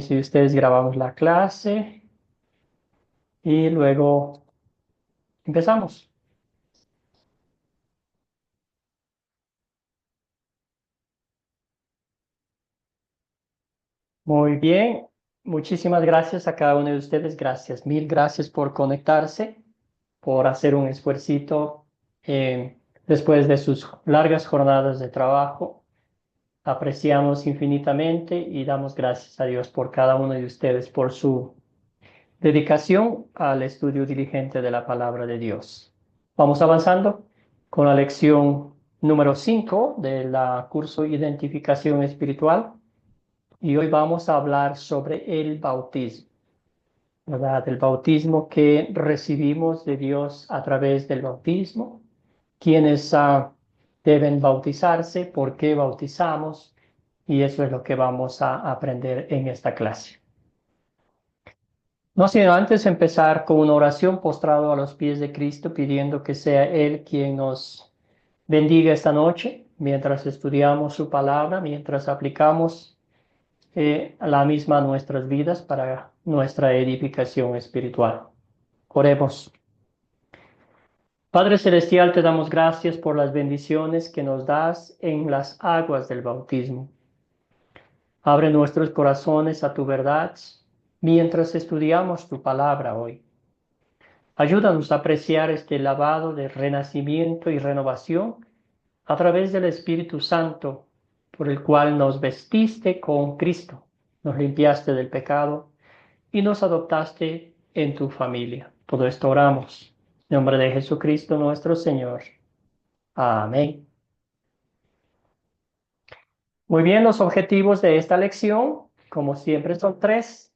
Si ustedes grabamos la clase y luego empezamos. Muy bien, muchísimas gracias a cada uno de ustedes. Gracias, mil gracias por conectarse, por hacer un esfuercito después de sus largas jornadas de trabajo. Apreciamos infinitamente y damos gracias a Dios por cada uno de ustedes, por su dedicación al estudio diligente de la palabra de Dios. Vamos avanzando con la lección número 5 de la curso Identificación Espiritual y hoy vamos a hablar sobre el bautismo, ¿verdad? El bautismo que recibimos de Dios a través del bautismo, quienes deben bautizarse, por qué bautizamos, y eso es lo que vamos a aprender en esta clase. No sino antes empezar con una oración postrado a los pies de Cristo, pidiendo que sea Él quien nos bendiga esta noche, mientras estudiamos su palabra, mientras aplicamos la misma a nuestras vidas para nuestra edificación espiritual. Oremos. Padre Celestial, te damos gracias por las bendiciones que nos das en las aguas del bautismo. Abre nuestros corazones a tu verdad mientras estudiamos tu palabra hoy. Ayúdanos a apreciar este lavado de renacimiento y renovación a través del Espíritu Santo, por el cual nos vestiste con Cristo, nos limpiaste del pecado y nos adoptaste en tu familia. Todo esto oramos. En nombre de Jesucristo nuestro Señor. Amén. Muy bien, los objetivos de esta lección, como siempre, son tres.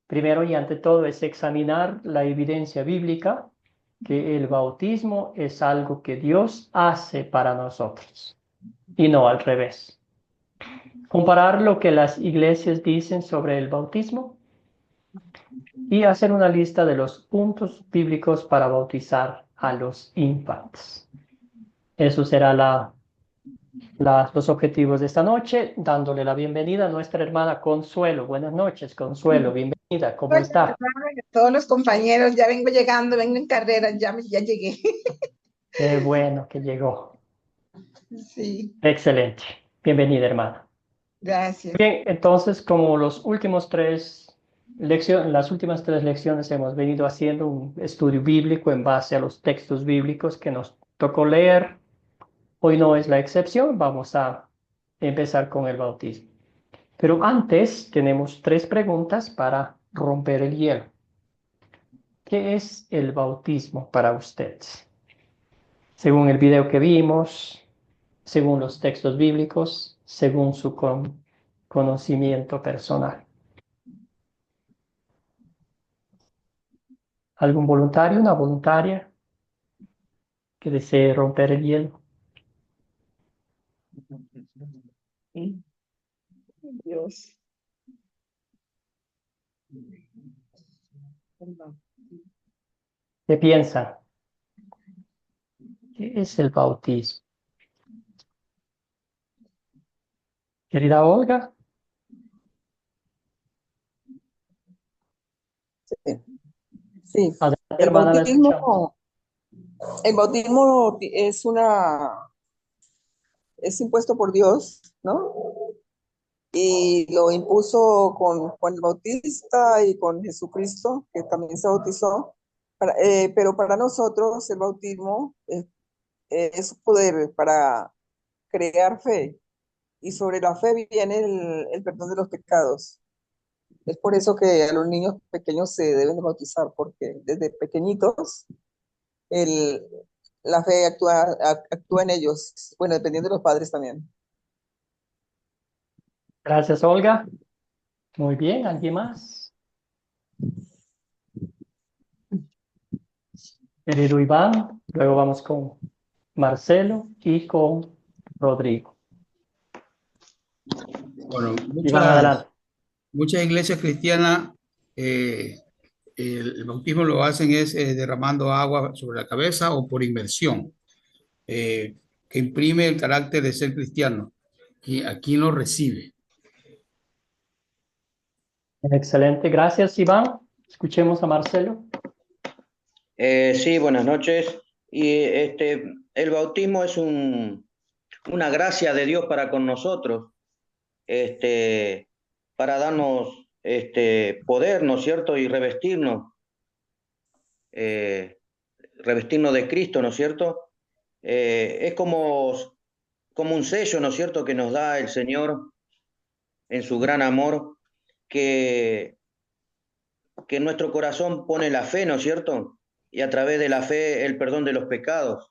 Primero y ante todo es examinar la evidencia bíblica que el bautismo es algo que Dios hace para nosotros y no al revés. Comparar lo que las iglesias dicen sobre el bautismo y hacer una lista de los puntos bíblicos para bautizar a los infantes. Eso será los objetivos de esta noche, dándole la bienvenida a nuestra hermana Consuelo. Buenas noches, Consuelo, bienvenida. ¿Cómo Hola, está? a todos los compañeros, ya vengo llegando, vengo en carrera, ya llegué. Qué bueno que llegó. Sí, Excelente. Bienvenida, hermana. gracias. Bien, entonces, como las últimas tres lecciones hemos venido haciendo un estudio bíblico en base a los textos bíblicos que nos tocó leer. Hoy no es la excepción, vamos a empezar con el bautismo. Pero antes tenemos tres preguntas para romper el hielo. ¿Qué es el bautismo para usted? Según el video que vimos, según los textos bíblicos, según su conocimiento personal. ¿Algún voluntario, una voluntaria que desee romper el hielo? Sí, Dios. ¿Qué piensa? ¿Qué es el bautismo? Querida Olga, Sí, sí. adelante, El hermana, la escuchamos. bautismo, el bautismo es impuesto por Dios, ¿no? Y lo impuso con Juan el Bautista y con Jesucristo, que también se bautizó. Pero para nosotros el bautismo es poder para crear fe. Y sobre la fe viene el perdón de los pecados. Es por eso que a los niños pequeños se deben de bautizar, porque desde pequeñitos el, la fe actúa en ellos, bueno, dependiendo de los padres también. Gracias, Olga. Muy bien, ¿alguien más? Querido Iván, luego vamos con Marcelo y con Rodrigo. Bueno, Iván, adelante. muchas iglesias cristianas, el bautismo lo hacen es derramando agua sobre la cabeza o por inmersión, eh, que imprime el carácter de ser cristiano. Y aquí lo recibe. Excelente, gracias, Iván. Escuchemos a Marcelo. Sí, buenas noches. Y el bautismo es una gracia de Dios para con nosotros, este, para darnos poder, ¿no es cierto? Y eh, revestirnos de Cristo, ¿no es cierto? Es como un sello, ¿no es cierto?, que nos da el Señor en su gran amor, que, que en nuestro corazón pone la fe, ¿no es cierto? Y a través de la fe el perdón de los pecados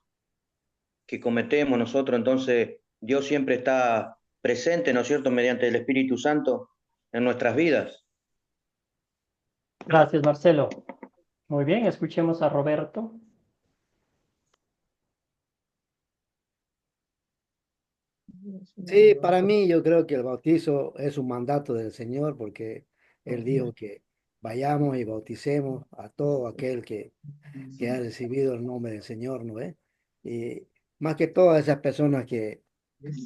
que cometemos nosotros. Entonces, Dios siempre está presente, ¿no es cierto?, mediante el Espíritu Santo en nuestras vidas. Gracias, Marcelo. Muy bien, escuchemos a Roberto. Sí, para mí yo creo que el bautizo es un mandato del Señor porque Él dijo que vayamos y bauticemos a todo aquel que ha recibido el nombre del Señor, ¿no es? Y más que todas esas personas que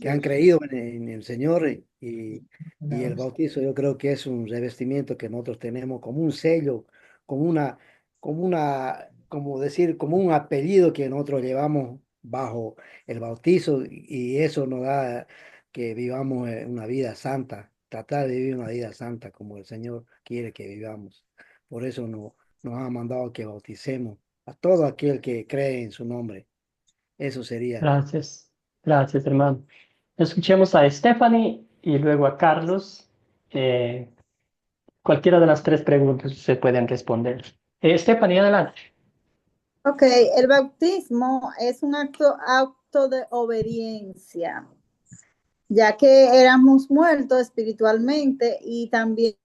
han creído en el Señor y el bautizo yo creo que es un revestimiento que nosotros tenemos como un sello, como decir, como un apellido que nosotros llevamos bajo el bautizo y eso nos da que vivamos una vida santa, tratar de vivir una vida santa como el Señor quiere que vivamos. Por eso nos ha mandado que bauticemos a todo aquel que cree en su nombre. Eso sería. Gracias, gracias, hermano. Escuchemos a Stephanie y luego a Carlos. Cualquiera de las tres preguntas se pueden responder. Stephanie, adelante. Ok, el bautismo es un acto de obediencia, ya que éramos muertos espiritualmente y también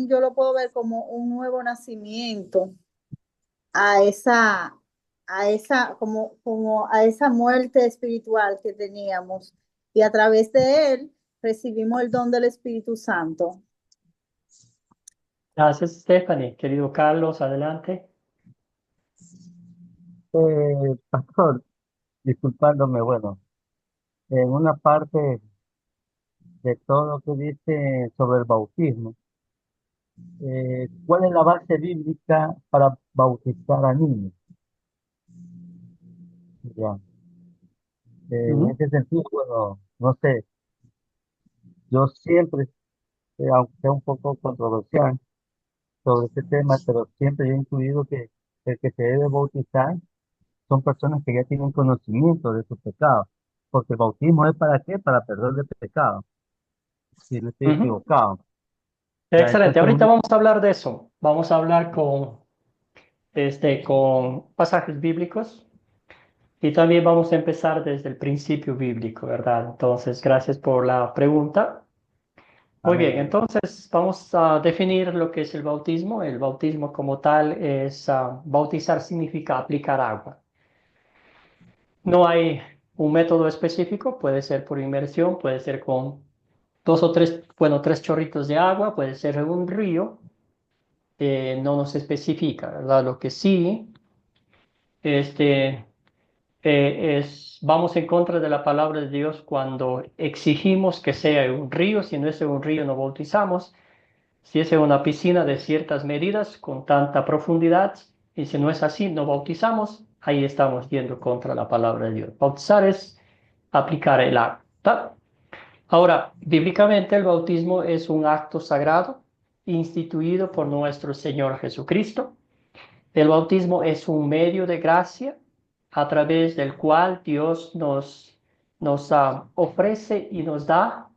yo lo puedo ver como un nuevo nacimiento a como a esa muerte espiritual que teníamos y a través de él recibimos el don del Espíritu Santo. Gracias, Stephanie. Querido Carlos, adelante. Pastor, disculpándome, bueno, en una parte de todo lo que dice sobre el bautismo, ¿cuál es la base bíblica para bautizar a niños? Ya, en ese sentido, bueno, no sé, yo siempre, aunque sea un poco controversial sobre este tema, pero siempre he incluido que el que se debe bautizar son personas que ya tienen conocimiento de sus pecados, porque el bautismo es para qué, para perdón de pecados, si no estoy Ujú. equivocado. Ya, Excelente. entonces Ahorita uno, vamos a hablar de eso. Vamos a hablar con pasajes bíblicos y también vamos a empezar desde el principio bíblico, ¿verdad? Entonces, gracias por la pregunta. Muy bien, amén. entonces vamos a definir lo que es el bautismo. El bautismo como tal es, bautizar significa aplicar agua. No hay un método específico, puede ser por inmersión, puede ser con dos o tres, bueno, tres chorritos de agua, puede ser en un río, no nos especifica, ¿verdad? Lo que sí, este, vamos en contra de la palabra de Dios cuando exigimos que sea en un río, si no es en un río no bautizamos. Si es en una piscina de ciertas medidas, con tanta profundidad, y si no es así, no bautizamos, ahí estamos yendo contra la palabra de Dios. Bautizar es aplicar el agua. ¿Tá? Ahora, bíblicamente el bautismo es un acto sagrado instituido por nuestro Señor Jesucristo. El bautismo es un medio de gracia a través del cual Dios nos ofrece y nos da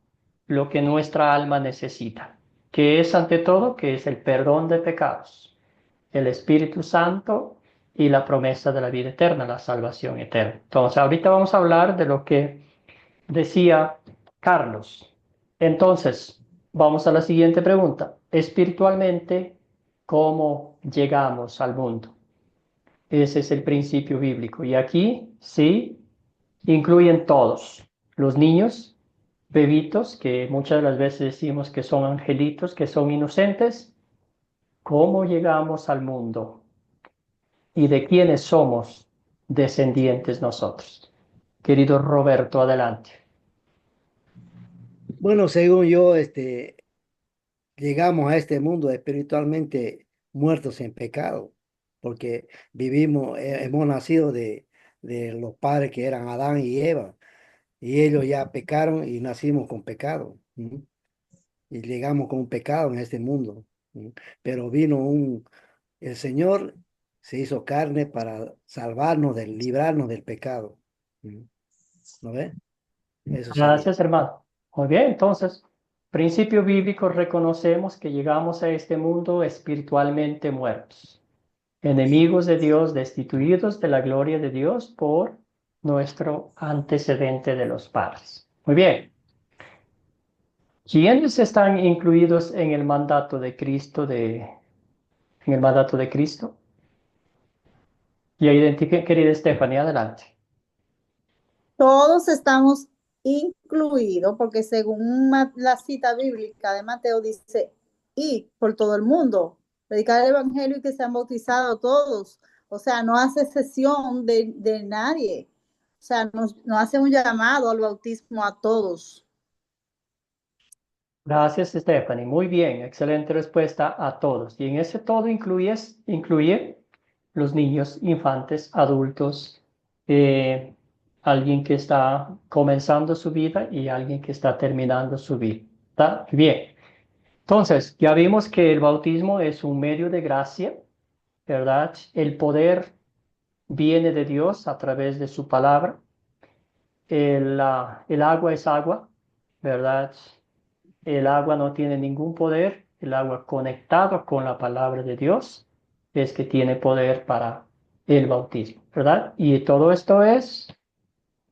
lo que nuestra alma necesita, que es ante todo, que es el perdón de pecados, el Espíritu Santo y la promesa de la vida eterna, la salvación eterna. Entonces, ahorita vamos a hablar de lo que decía Carlos. Entonces, vamos a la siguiente pregunta. Espiritualmente, ¿cómo llegamos al mundo? Ese es el principio bíblico. Y aquí, sí, incluyen todos. Los niños, bebitos, que muchas de las veces decimos que son angelitos, que son inocentes. ¿Cómo llegamos al mundo? ¿Y de quiénes somos descendientes nosotros? Querido Roberto, adelante. Bueno, según yo, llegamos a este mundo espiritualmente muertos en pecado, porque vivimos, hemos nacido de los padres que eran Adán y Eva, y ellos ya pecaron y nacimos con pecado. ¿M? Y llegamos con pecado en este mundo. ¿M? Pero el Señor se hizo carne para salvarnos, librarnos del pecado. ¿M? ¿No ve? Eso sería. Gracias, hermano. Muy bien, entonces, principio bíblico, reconocemos que llegamos a este mundo espiritualmente muertos, enemigos de Dios, destituidos de la gloria de Dios por nuestro antecedente de los padres. Muy bien. ¿Quiénes están incluidos en el mandato de Cristo, en el mandato de Cristo? Ya identifique, querida Stephanie, adelante. Todos estamos incluidos, porque según la cita bíblica de Mateo dice, y por todo el mundo, predicar el evangelio y que sean bautizados todos. O sea, no hace excepción de nadie. O sea, nos hace un llamado al bautismo a todos. Gracias, Stephanie. Muy bien, excelente respuesta a todos. Y en ese todo incluye los niños, infantes, adultos, alguien que está comenzando su vida y alguien que está terminando su vida. ¿Está bien? Entonces, ya vimos que el bautismo es un medio de gracia, ¿verdad? El poder viene de Dios a través de su palabra. El agua es agua, ¿verdad? El agua no tiene ningún poder. El agua conectado con la palabra de Dios es que tiene poder para el bautismo, ¿verdad? Y todo esto es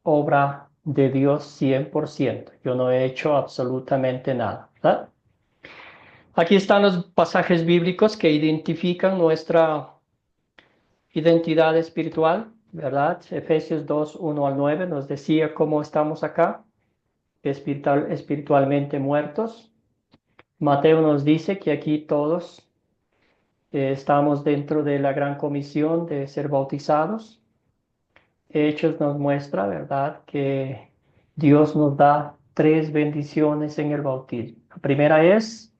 obra de Dios 100%. Yo no he hecho absolutamente nada, ¿verdad? Aquí están los pasajes bíblicos que identifican nuestra identidad espiritual, ¿verdad? Efesios 2, 1 al 9 nos decía cómo estamos acá, espiritualmente muertos. Mateo nos dice que aquí todos estamos dentro de la gran comisión de ser bautizados. Hechos nos muestra, ¿verdad?, que Dios nos da 3 bendiciones en el bautismo. La primera es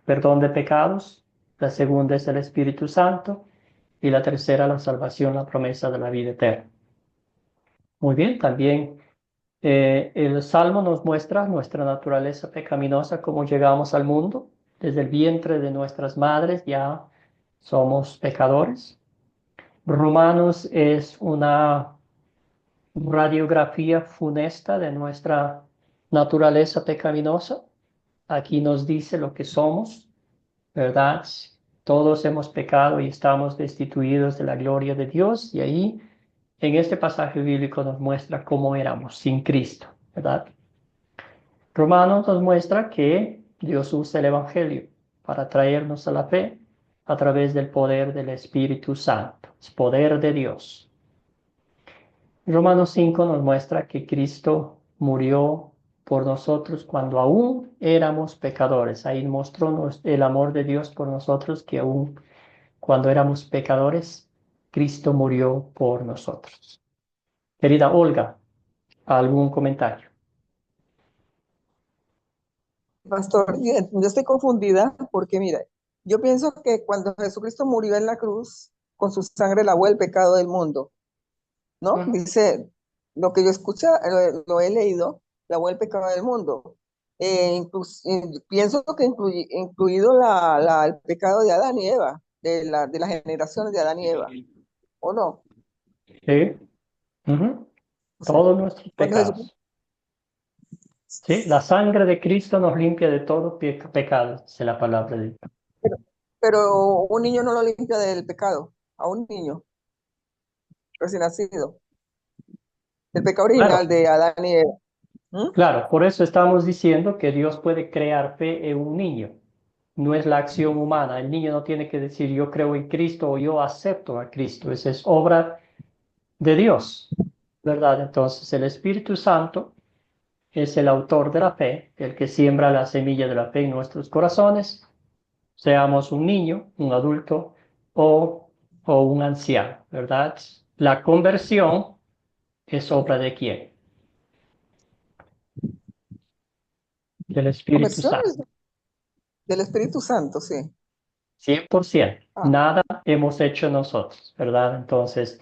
perdón de pecados, la segunda es el Espíritu Santo y la tercera la salvación, la promesa de la vida eterna. Muy bien, también el Salmo nos muestra nuestra naturaleza pecaminosa, cómo llegamos al mundo. Desde el vientre de nuestras madres ya somos pecadores. Romanos es una radiografía funesta de nuestra naturaleza pecaminosa. Aquí nos dice lo que somos, ¿verdad? Todos hemos pecado y estamos destituidos de la gloria de Dios. Y ahí, en este pasaje bíblico, nos muestra cómo éramos sin Cristo, ¿verdad? Romanos nos muestra que Dios usa el Evangelio para traernos a la fe a través del poder del Espíritu Santo. Es poder de Dios. Romanos 5 nos muestra que Cristo murió por nosotros cuando aún éramos pecadores. Ahí mostró el amor de Dios por nosotros, que aún cuando éramos pecadores, Cristo murió por nosotros. Querida Olga, ¿algún comentario? Pastor, yo estoy confundida porque mira, yo pienso que cuando Jesucristo murió en la cruz, con su sangre lavó el pecado del mundo, ¿no? Dice, lo que yo escucho, lo he leído, lavó el pecado del mundo. Pienso que incluido el pecado de Adán y Eva, de las generaciones de Adán y Eva, ¿o no? Sí. Ujú. O sea, Todos nuestros cuando Jesucristo, pecados. Sí, la sangre de Cristo nos limpia de todo pecado, dice la palabra de Dios. pero un niño no lo limpia del pecado, a un niño recién nacido, el pecado Claro, original de Adán y Eva. ¿Mm? claro, por eso estamos diciendo que Dios puede crear fe en un niño. No es la acción humana. El niño no tiene que decir yo creo en Cristo o yo acepto a Cristo. Esa es obra de Dios, ¿verdad? Entonces el Espíritu Santo es el autor de la fe, el que siembra la semilla de la fe en nuestros corazones, seamos un niño, un adulto o un anciano, ¿verdad? La conversión es obra de quién? Del Espíritu Conversión Santo. es Del Espíritu Santo, sí. 100%. Ah, Nada hemos hecho nosotros, ¿verdad? Entonces,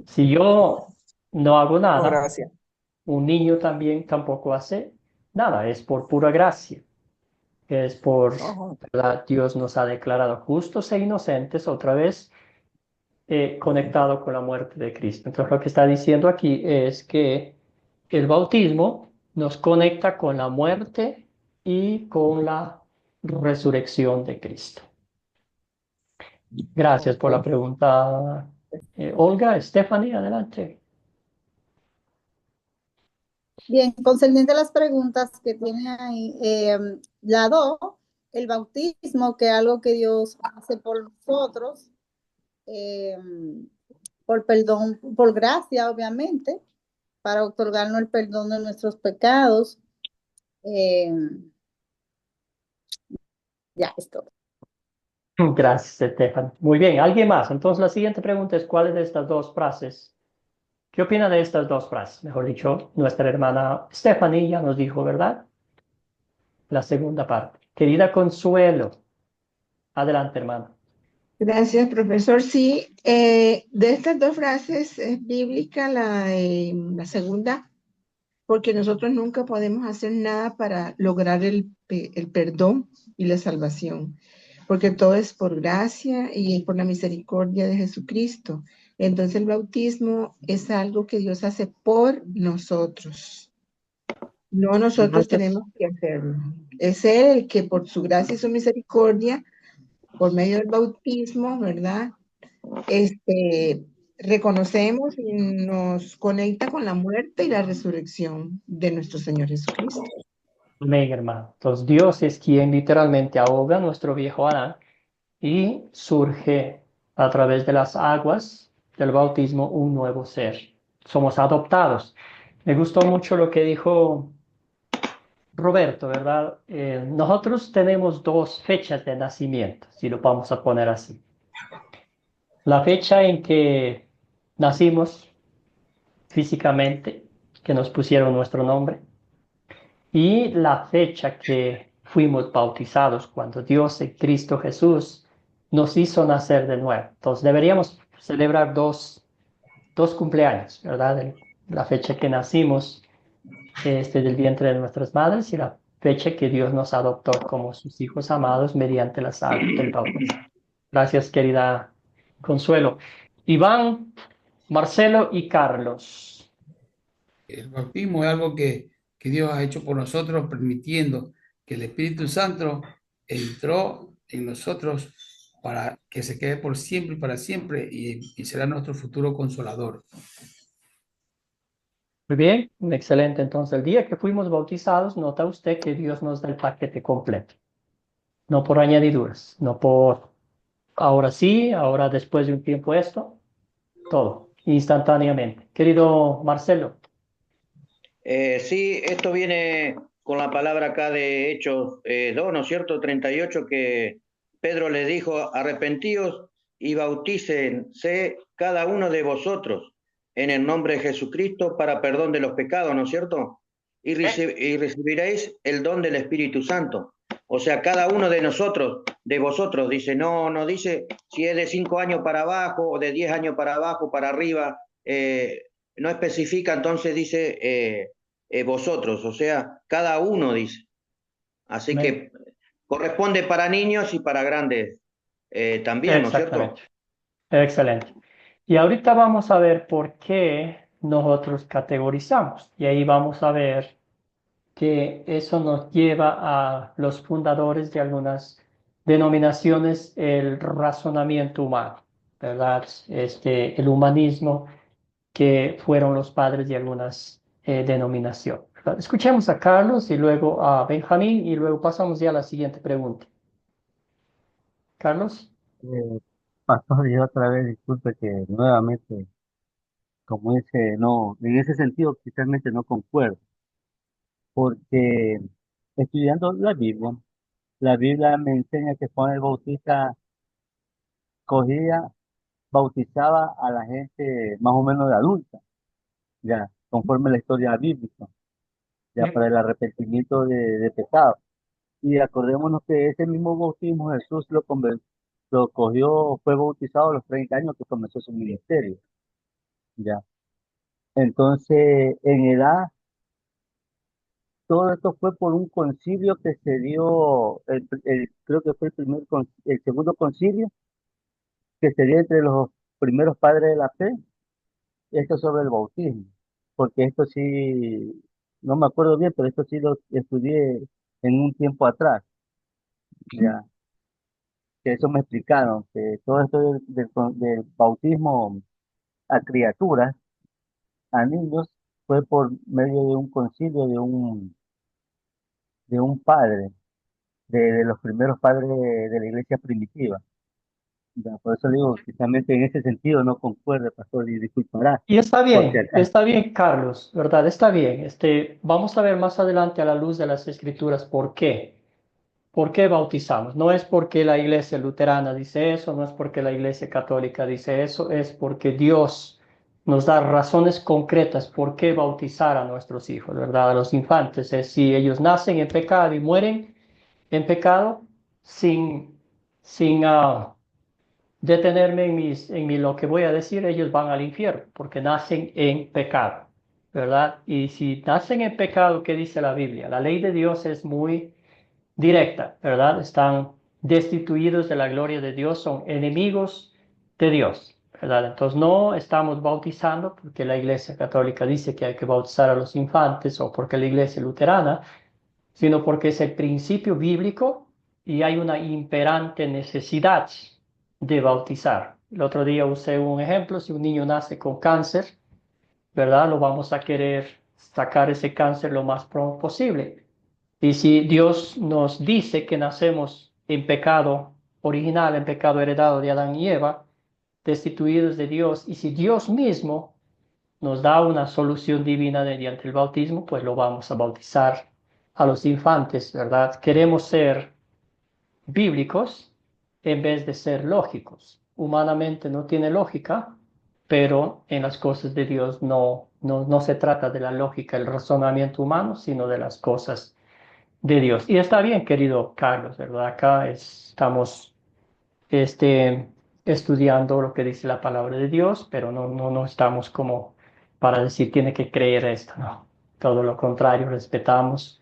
si yo no hago por nada, gracia. un niño también tampoco hace nada, es por pura gracia, es por, Ajá. ¿verdad? Dios nos ha declarado justos e inocentes, otra vez conectado con la muerte de Cristo. Entonces, lo que está diciendo aquí es que el bautismo nos conecta con la muerte y con la resurrección de Cristo. Gracias por la Ok. pregunta, Olga. Stephanie, adelante. Bien, concerniente a las preguntas que tiene ahí, la 2, el bautismo, que es algo que Dios hace por nosotros, eh, por perdón, por gracia, obviamente, para otorgarnos el perdón de nuestros pecados. Eh, ya, esto. Gracias, Stephanie. Muy bien, ¿alguien más? Entonces, la siguiente pregunta es, ¿cuáles de estas dos frases? ¿Qué opina de estas dos frases? Mejor dicho, nuestra hermana Stephanie ya nos dijo, ¿verdad? La segunda parte. Querida Consuelo, adelante, hermana. Gracias, profesor. Sí, de estas dos frases es bíblica la segunda, porque nosotros nunca podemos hacer nada para lograr el perdón y la salvación, porque todo es por gracia y por la misericordia de Jesucristo. Entonces el bautismo es algo que Dios hace por nosotros. No nosotros Gracias. tenemos que hacerlo. Es Él el que por su gracia y su misericordia, por medio del bautismo, ¿verdad? Reconocemos y nos conecta con la muerte y la resurrección de nuestro Señor Jesucristo. Amén, hermano. Entonces, Dios es quien literalmente ahoga nuestro viejo Adán y surge a través de las aguas del bautismo un nuevo ser. Somos adoptados. Me gustó mucho lo que dijo Roberto, ¿verdad? Nosotros tenemos dos fechas de nacimiento, si lo vamos a poner así. La fecha en que nacimos físicamente, que nos pusieron nuestro nombre, y la fecha que fuimos bautizados cuando Dios en Cristo Jesús nos hizo nacer de nuevo. Entonces deberíamos celebrar dos cumpleaños, ¿verdad? La fecha que nacimos del vientre de nuestras madres y la fecha que Dios nos adoptó como sus hijos amados mediante las aguas del bautismo. Gracias, querida Consuelo. Iván, Marcelo y Carlos. El bautismo es algo que Dios ha hecho por nosotros, permitiendo que el Espíritu Santo entró en nosotros para que se quede por siempre y para siempre y será nuestro futuro consolador. Muy bien, excelente. Entonces, el día que fuimos bautizados, nota usted que Dios nos da el paquete completo. No por añadiduras, no por ahora sí, ahora después de un tiempo esto, todo, instantáneamente. Querido Marcelo. Sí, esto viene con la palabra acá de Hechos 2, ¿no es cierto? 38, que Pedro les dijo, arrepentíos y bautícense cada uno de vosotros en el nombre de Jesucristo para perdón de los pecados, ¿no es cierto? Y recibiréis el don del Espíritu Santo. O sea, cada uno de nosotros, de vosotros, dice, no dice si es de 5 años para abajo o de 10 años para abajo, para arriba, no especifica, entonces dice vosotros, o sea, cada uno dice. Así que corresponde para niños y para grandes también, ¿no es cierto? Exactamente. Excelente. Y ahorita vamos a ver por qué nosotros categorizamos. Y ahí vamos a ver que eso nos lleva a los fundadores de algunas denominaciones, el razonamiento humano, ¿verdad? El humanismo, que fueron los padres de algunas denominaciones. ¿Verdad? Escuchemos a Carlos y luego a Benjamín y luego pasamos ya a la siguiente pregunta. Carlos. Pastor, yo otra vez, disculpe que nuevamente, como dice, no, en ese sentido, quizásmente no concuerdo, porque estudiando la Biblia me enseña que Juan el Bautista cogía, bautizaba a la gente más o menos de adulta, ya, conforme la historia bíblica, ya para el arrepentimiento de pecados. Y acordémonos que ese mismo bautismo Jesús lo cogió, fue bautizado a los 30 años que comenzó su ministerio. Ya. Entonces, en edad, todo esto fue por un concilio que se dio, creo que fue el segundo concilio que se dio entre los primeros padres de la fe, esto sobre el bautismo, porque esto sí, no me acuerdo bien, pero esto sí lo estudié en un tiempo atrás, ya, que eso me explicaron, que todo esto del bautismo a criaturas, a niños, fue por medio de un concilio de un padre, de los primeros padres de la iglesia primitiva. Ya, por eso digo, precisamente en ese sentido no concuerdo, pastor, y disculpará, Y por si acaso. está bien, Carlos, ¿verdad? Está bien. Vamos a ver más adelante a la luz de las Escrituras por qué. ¿Por qué bautizamos? No es porque la iglesia luterana dice eso, no es porque la iglesia católica dice eso, es porque Dios nos da razones concretas por qué bautizar a nuestros hijos, ¿verdad? A los infantes. Es si ellos nacen en pecado y mueren en pecado, sin detenerme lo que voy a decir, ellos van al infierno, porque nacen en pecado, ¿verdad? Y si nacen en pecado, ¿qué dice la Biblia? La ley de Dios es muy directa, ¿verdad? Están destituidos de la gloria de Dios, son enemigos de Dios, ¿verdad? Entonces no estamos bautizando porque la Iglesia Católica dice que hay que bautizar a los infantes o porque la Iglesia Luterana, sino porque es el principio bíblico y hay una imperante necesidad de bautizar. El otro día usé un ejemplo: si un niño nace con cáncer, ¿verdad? Lo vamos a querer sacar ese cáncer lo más pronto posible. Y si Dios nos dice que nacemos en pecado original, en pecado heredado de Adán y Eva, destituidos de Dios, y si Dios mismo nos da una solución divina mediante el bautismo, pues lo vamos a bautizar a los infantes, ¿verdad? Queremos ser bíblicos en vez de ser lógicos. Humanamente no tiene lógica, pero en las cosas de Dios no se trata de la lógica, el razonamiento humano, sino de las cosas de Dios. Y está bien, querido Carlos, ¿verdad? Acá estamos este, estudiando lo que dice la palabra de Dios, pero no estamos como para decir tiene que creer esto, no. Todo lo contrario, respetamos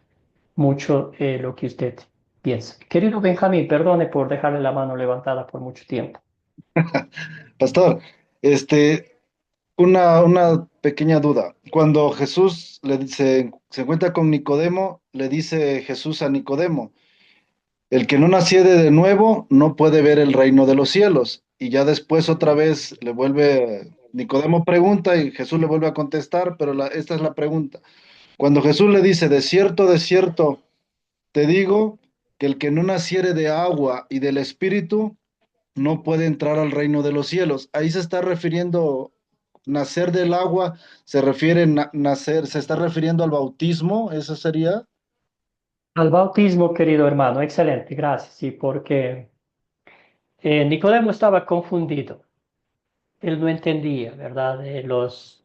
mucho lo que usted piensa. Querido Benjamín, perdone por dejarle la mano levantada por mucho tiempo. Pastor, este, una pequeña duda. Cuando Jesús se encuentra con Nicodemo, le dice Jesús a Nicodemo, el que no naciere de nuevo no puede ver el reino de los cielos. Y ya después otra vez Nicodemo pregunta y Jesús le vuelve a contestar, pero esta es la pregunta. Cuando Jesús le dice, de cierto, te digo que el que no naciere de agua y del espíritu no puede entrar al reino de los cielos. Ahí se está refiriendo, nacer del agua, se refiere nacer, se está refiriendo al bautismo, eso sería. Al bautismo, querido hermano, excelente, gracias. Sí, porque Nicodemo estaba confundido. Él no entendía, ¿verdad? Los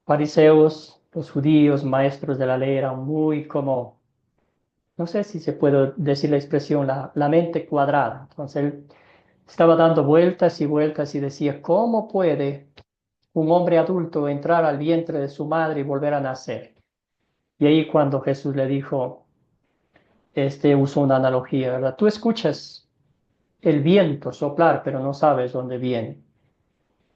fariseos, los judíos, maestros de la ley, eran muy como, no sé si se puede decir la expresión, la mente cuadrada. Entonces él estaba dando vueltas y vueltas y decía, ¿cómo puede un hombre adulto entrar al vientre de su madre y volver a nacer? Y ahí cuando Jesús le dijo, usó una analogía, ¿verdad? Tú escuchas el viento soplar, pero no sabes dónde viene.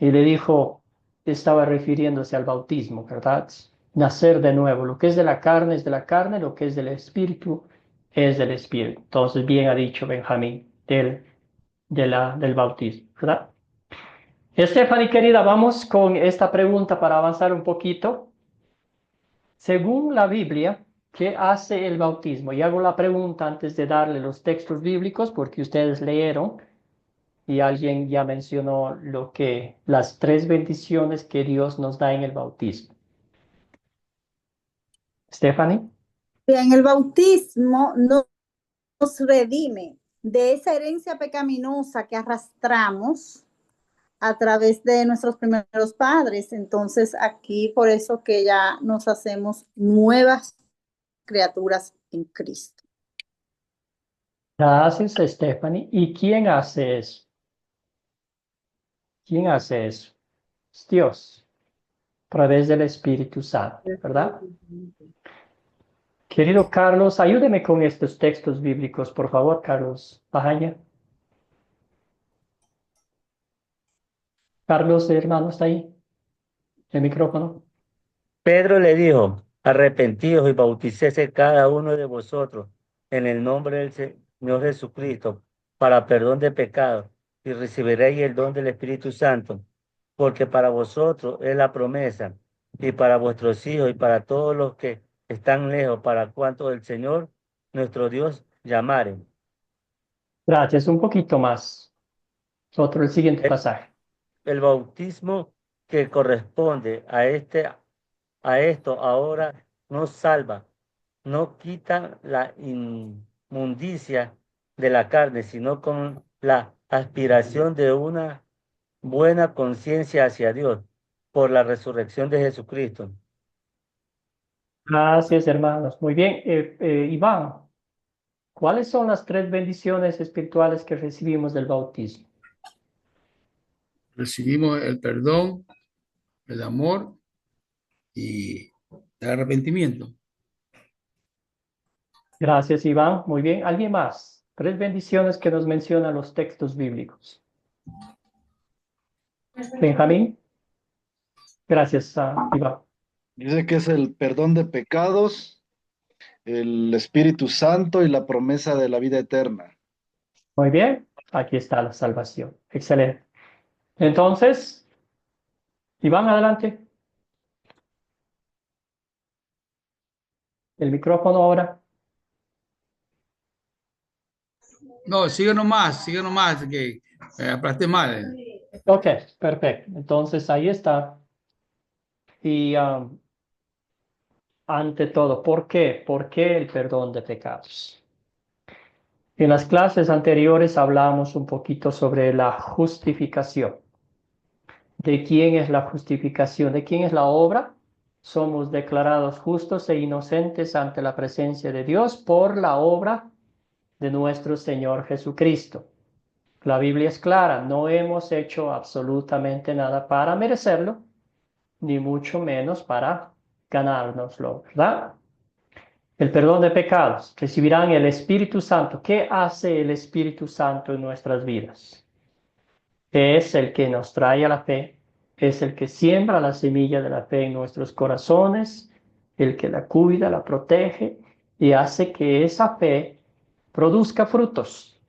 Y le dijo, estaba refiriéndose al bautismo, ¿verdad? Nacer de nuevo. Lo que es de la carne es de la carne, lo que es del espíritu es del espíritu. Entonces, bien ha dicho Benjamín del bautismo, ¿verdad? Stephanie, querida, vamos con esta pregunta para avanzar un poquito. Según la Biblia, ¿qué hace el bautismo? Y hago la pregunta antes de darle los textos bíblicos, porque ustedes leyeron y alguien ya mencionó las 3 bendiciones que Dios nos da en el bautismo. Stephanie. Bien, el bautismo nos redime de esa herencia pecaminosa que arrastramos a través de nuestros primeros padres. Entonces, aquí por eso que ya nos hacemos nuevas criaturas en Cristo. Gracias, Stephanie. ¿Y quién hace eso? ¿Quién hace eso? Es Dios, a través del Espíritu Santo, ¿verdad? Querido Carlos, ayúdeme con estos textos bíblicos, por favor, Carlos Pajaña. Carlos, hermano, ¿está ahí? El micrófono. Pedro le dijo, arrepentíos y bauticése cada uno de vosotros en el nombre del Señor Jesucristo para perdón de pecados y recibiréis el don del Espíritu Santo, porque para vosotros es la promesa y para vuestros hijos y para todos los que están lejos, para cuanto el Señor nuestro Dios llamare. Gracias, un poquito más. El siguiente pasaje. El bautismo que corresponde a esto ahora no salva, no quita la inmundicia de la carne, sino con la aspiración de una buena conciencia hacia Dios por la resurrección de Jesucristo. Gracias, hermanos. Muy bien. Iván, ¿cuáles son las 3 bendiciones espirituales que recibimos del bautismo? Recibimos el perdón, el amor y el arrepentimiento. Gracias, Iván. Muy bien. ¿Alguien más? 3 bendiciones que nos mencionan los textos bíblicos. Benjamín. Gracias, Iván. Dice que es el perdón de pecados, el Espíritu Santo y la promesa de la vida eterna. Muy bien. Aquí está la salvación. Excelente. Entonces, Iván, adelante. El micrófono ahora. No, sigue nomás, que aplasté mal. Ok, perfecto. Entonces, ahí está. Y ante todo, ¿por qué? ¿Por qué el perdón de pecados? En las clases anteriores hablamos un poquito sobre la justificación. ¿De quién es la justificación? ¿De quién es la obra? Somos declarados justos e inocentes ante la presencia de Dios por la obra de nuestro Señor Jesucristo. La Biblia es clara, no hemos hecho absolutamente nada para merecerlo, ni mucho menos para ganárnoslo, ¿verdad? El perdón de pecados, recibirán el Espíritu Santo. ¿Qué hace el Espíritu Santo en nuestras vidas? Es el que nos trae a la fe, es el que siembra la semilla de la fe en nuestros corazones, el que la cuida, la protege y hace que esa fe produzca frutos,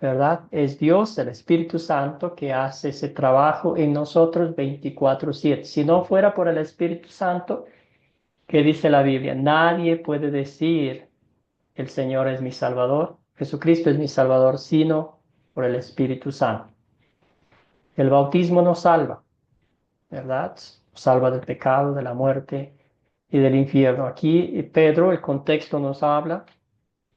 ¿verdad? Es Dios, el Espíritu Santo, que hace ese trabajo en nosotros 24/7. Si no fuera por el Espíritu Santo, ¿qué dice la Biblia? Nadie puede decir, el Señor es mi Salvador, Jesucristo es mi Salvador, sino por el Espíritu Santo. El bautismo nos salva, ¿verdad? Nos salva del pecado, de la muerte y del infierno. Aquí Pedro, el contexto nos habla,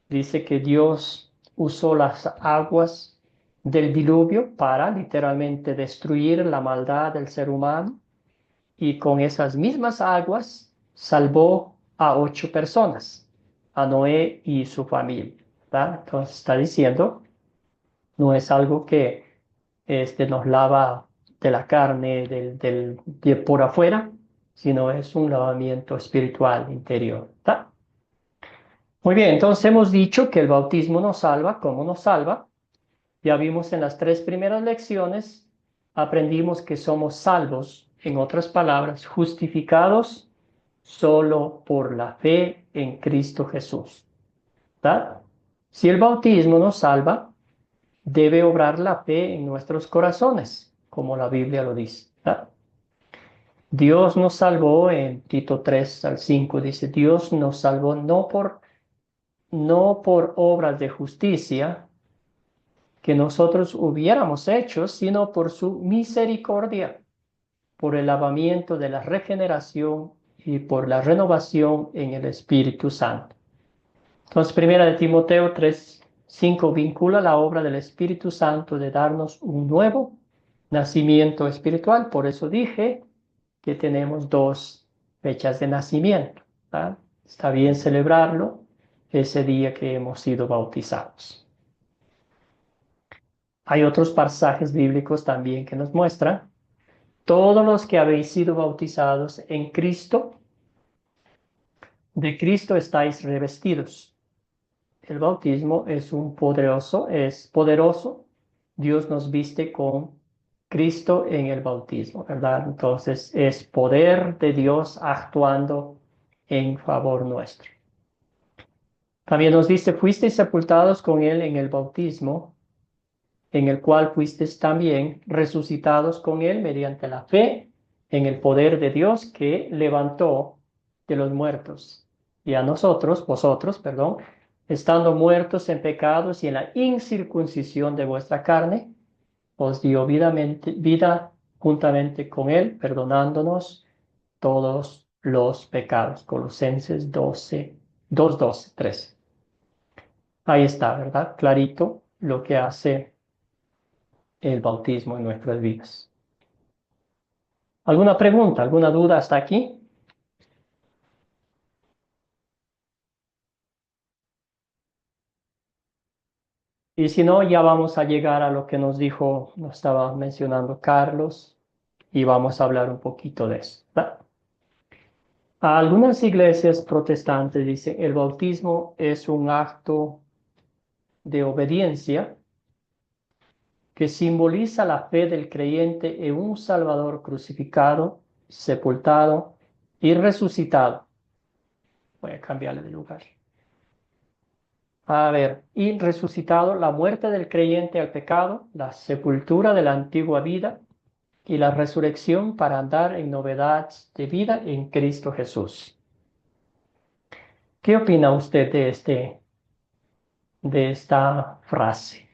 dice que Dios usó las aguas del diluvio para literalmente destruir la maldad del ser humano y con esas mismas aguas salvó a 8 personas, a Noé y su familia, ¿verdad? Entonces está diciendo, no es algo que nos lava de la carne, de por afuera, sino es un lavamiento espiritual interior, ¿verdad? Muy bien, entonces hemos dicho que el bautismo nos salva. ¿Cómo nos salva? Ya vimos en las 3 primeras lecciones, aprendimos que somos salvos, en otras palabras, justificados solo por la fe en Cristo Jesús, ¿verdad? Si el bautismo nos salva, debe obrar la fe en nuestros corazones, como la Biblia lo dice, ¿verdad? Dios nos salvó en Tito 3:5, dice, Dios nos salvó no por obras de justicia que nosotros hubiéramos hecho, sino por su misericordia, por el lavamiento de la regeneración y por la renovación en el Espíritu Santo. Entonces, 1 de Timoteo 3:5 vincula la obra del Espíritu Santo de darnos un nuevo nacimiento espiritual. Por eso dije que tenemos 2 fechas de nacimiento, ¿verdad? Está bien celebrarlo ese día que hemos sido bautizados. Hay otros pasajes bíblicos también que nos muestran, todos los que habéis sido bautizados en Cristo, de Cristo estáis revestidos. El bautismo es poderoso. Dios nos viste con Cristo en el bautismo, ¿verdad? Entonces es poder de Dios actuando en favor nuestro. También nos dice, fuisteis sepultados con Él en el bautismo, en el cual fuisteis también resucitados con Él mediante la fe en el poder de Dios que levantó de los muertos. Y a vosotros, estando muertos en pecados y en la incircuncisión de vuestra carne, os dio vida juntamente con Él, perdonándonos todos los pecados. Colosenses 13. Ahí está, ¿verdad? Clarito lo que hace el bautismo en nuestras vidas. ¿Alguna pregunta, alguna duda hasta aquí? Y si no, ya vamos a llegar a lo que nos estaba mencionando Carlos, y vamos a hablar un poquito de eso, ¿verdad? Algunas iglesias protestantes dicen el bautismo es un acto de obediencia que simboliza la fe del creyente en un Salvador crucificado, sepultado y resucitado. Voy a cambiarle de lugar. A ver, y resucitado, la muerte del creyente al pecado, la sepultura de la antigua vida y la resurrección para andar en novedad de vida en Cristo Jesús. ¿Qué opina usted de esta frase?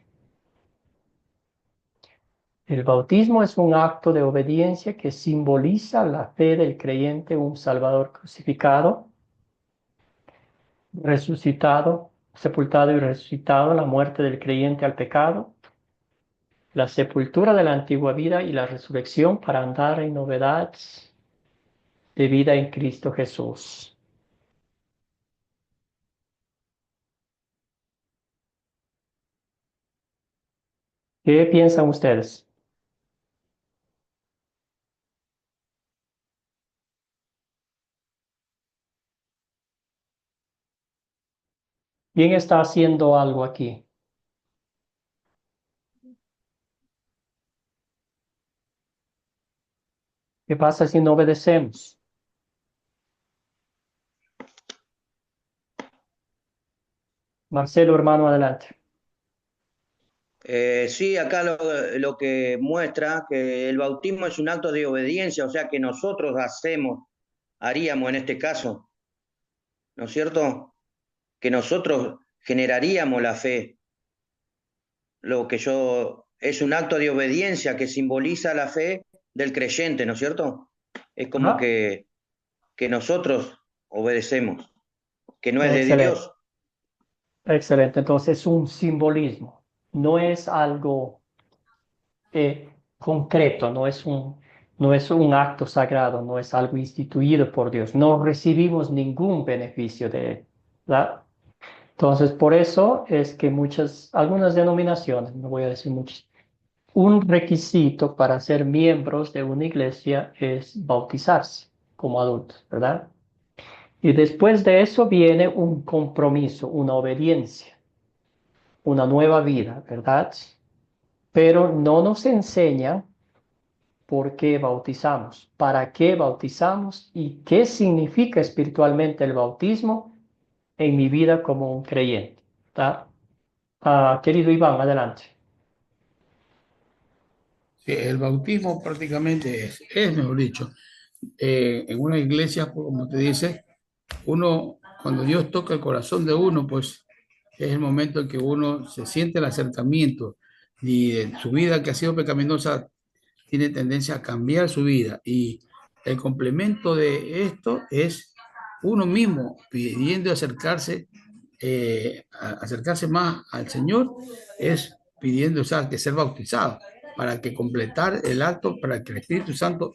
El bautismo es un acto de obediencia que simboliza la fe del creyente en un Salvador crucificado, resucitado, sepultado y resucitado, la muerte del creyente al pecado, la sepultura de la antigua vida y la resurrección para andar en novedad de vida en Cristo Jesús. ¿Qué piensan ustedes? ¿Quién está haciendo algo aquí? ¿Qué pasa si no obedecemos? Marcelo, hermano, adelante. Sí, acá lo que muestra que el bautismo es un acto de obediencia, o sea que nosotros haríamos en este caso, ¿no es cierto? Que nosotros generaríamos la fe. Es un acto de obediencia que simboliza la fe del creyente, ¿no es cierto? Es como Ajá. que nosotros obedecemos, que no es de Excelente. Dios. Excelente. Entonces es un simbolismo. No es algo concreto, no es un acto sagrado, no es algo instituido por Dios. No recibimos ningún beneficio de él, ¿verdad? Entonces, por eso es que algunas denominaciones, no voy a decir muchas, un requisito para ser miembros de una iglesia es bautizarse como adultos, ¿verdad? Y después de eso viene un compromiso, una obediencia, una nueva vida, ¿verdad? Pero no nos enseña por qué bautizamos, para qué bautizamos y qué significa espiritualmente el bautismo en mi vida como un creyente, ¿verdad? Querido Iván, adelante. Sí, el bautismo prácticamente mejor dicho, en una iglesia, como te dice, cuando Dios toca el corazón de uno, pues es el momento en que uno se siente el acercamiento y de su vida que ha sido pecaminosa tiene tendencia a cambiar su vida. Y el complemento de esto es uno mismo pidiendo acercarse más al Señor, es pidiendo, o sea, que ser bautizado para que completar el acto, para que el Espíritu Santo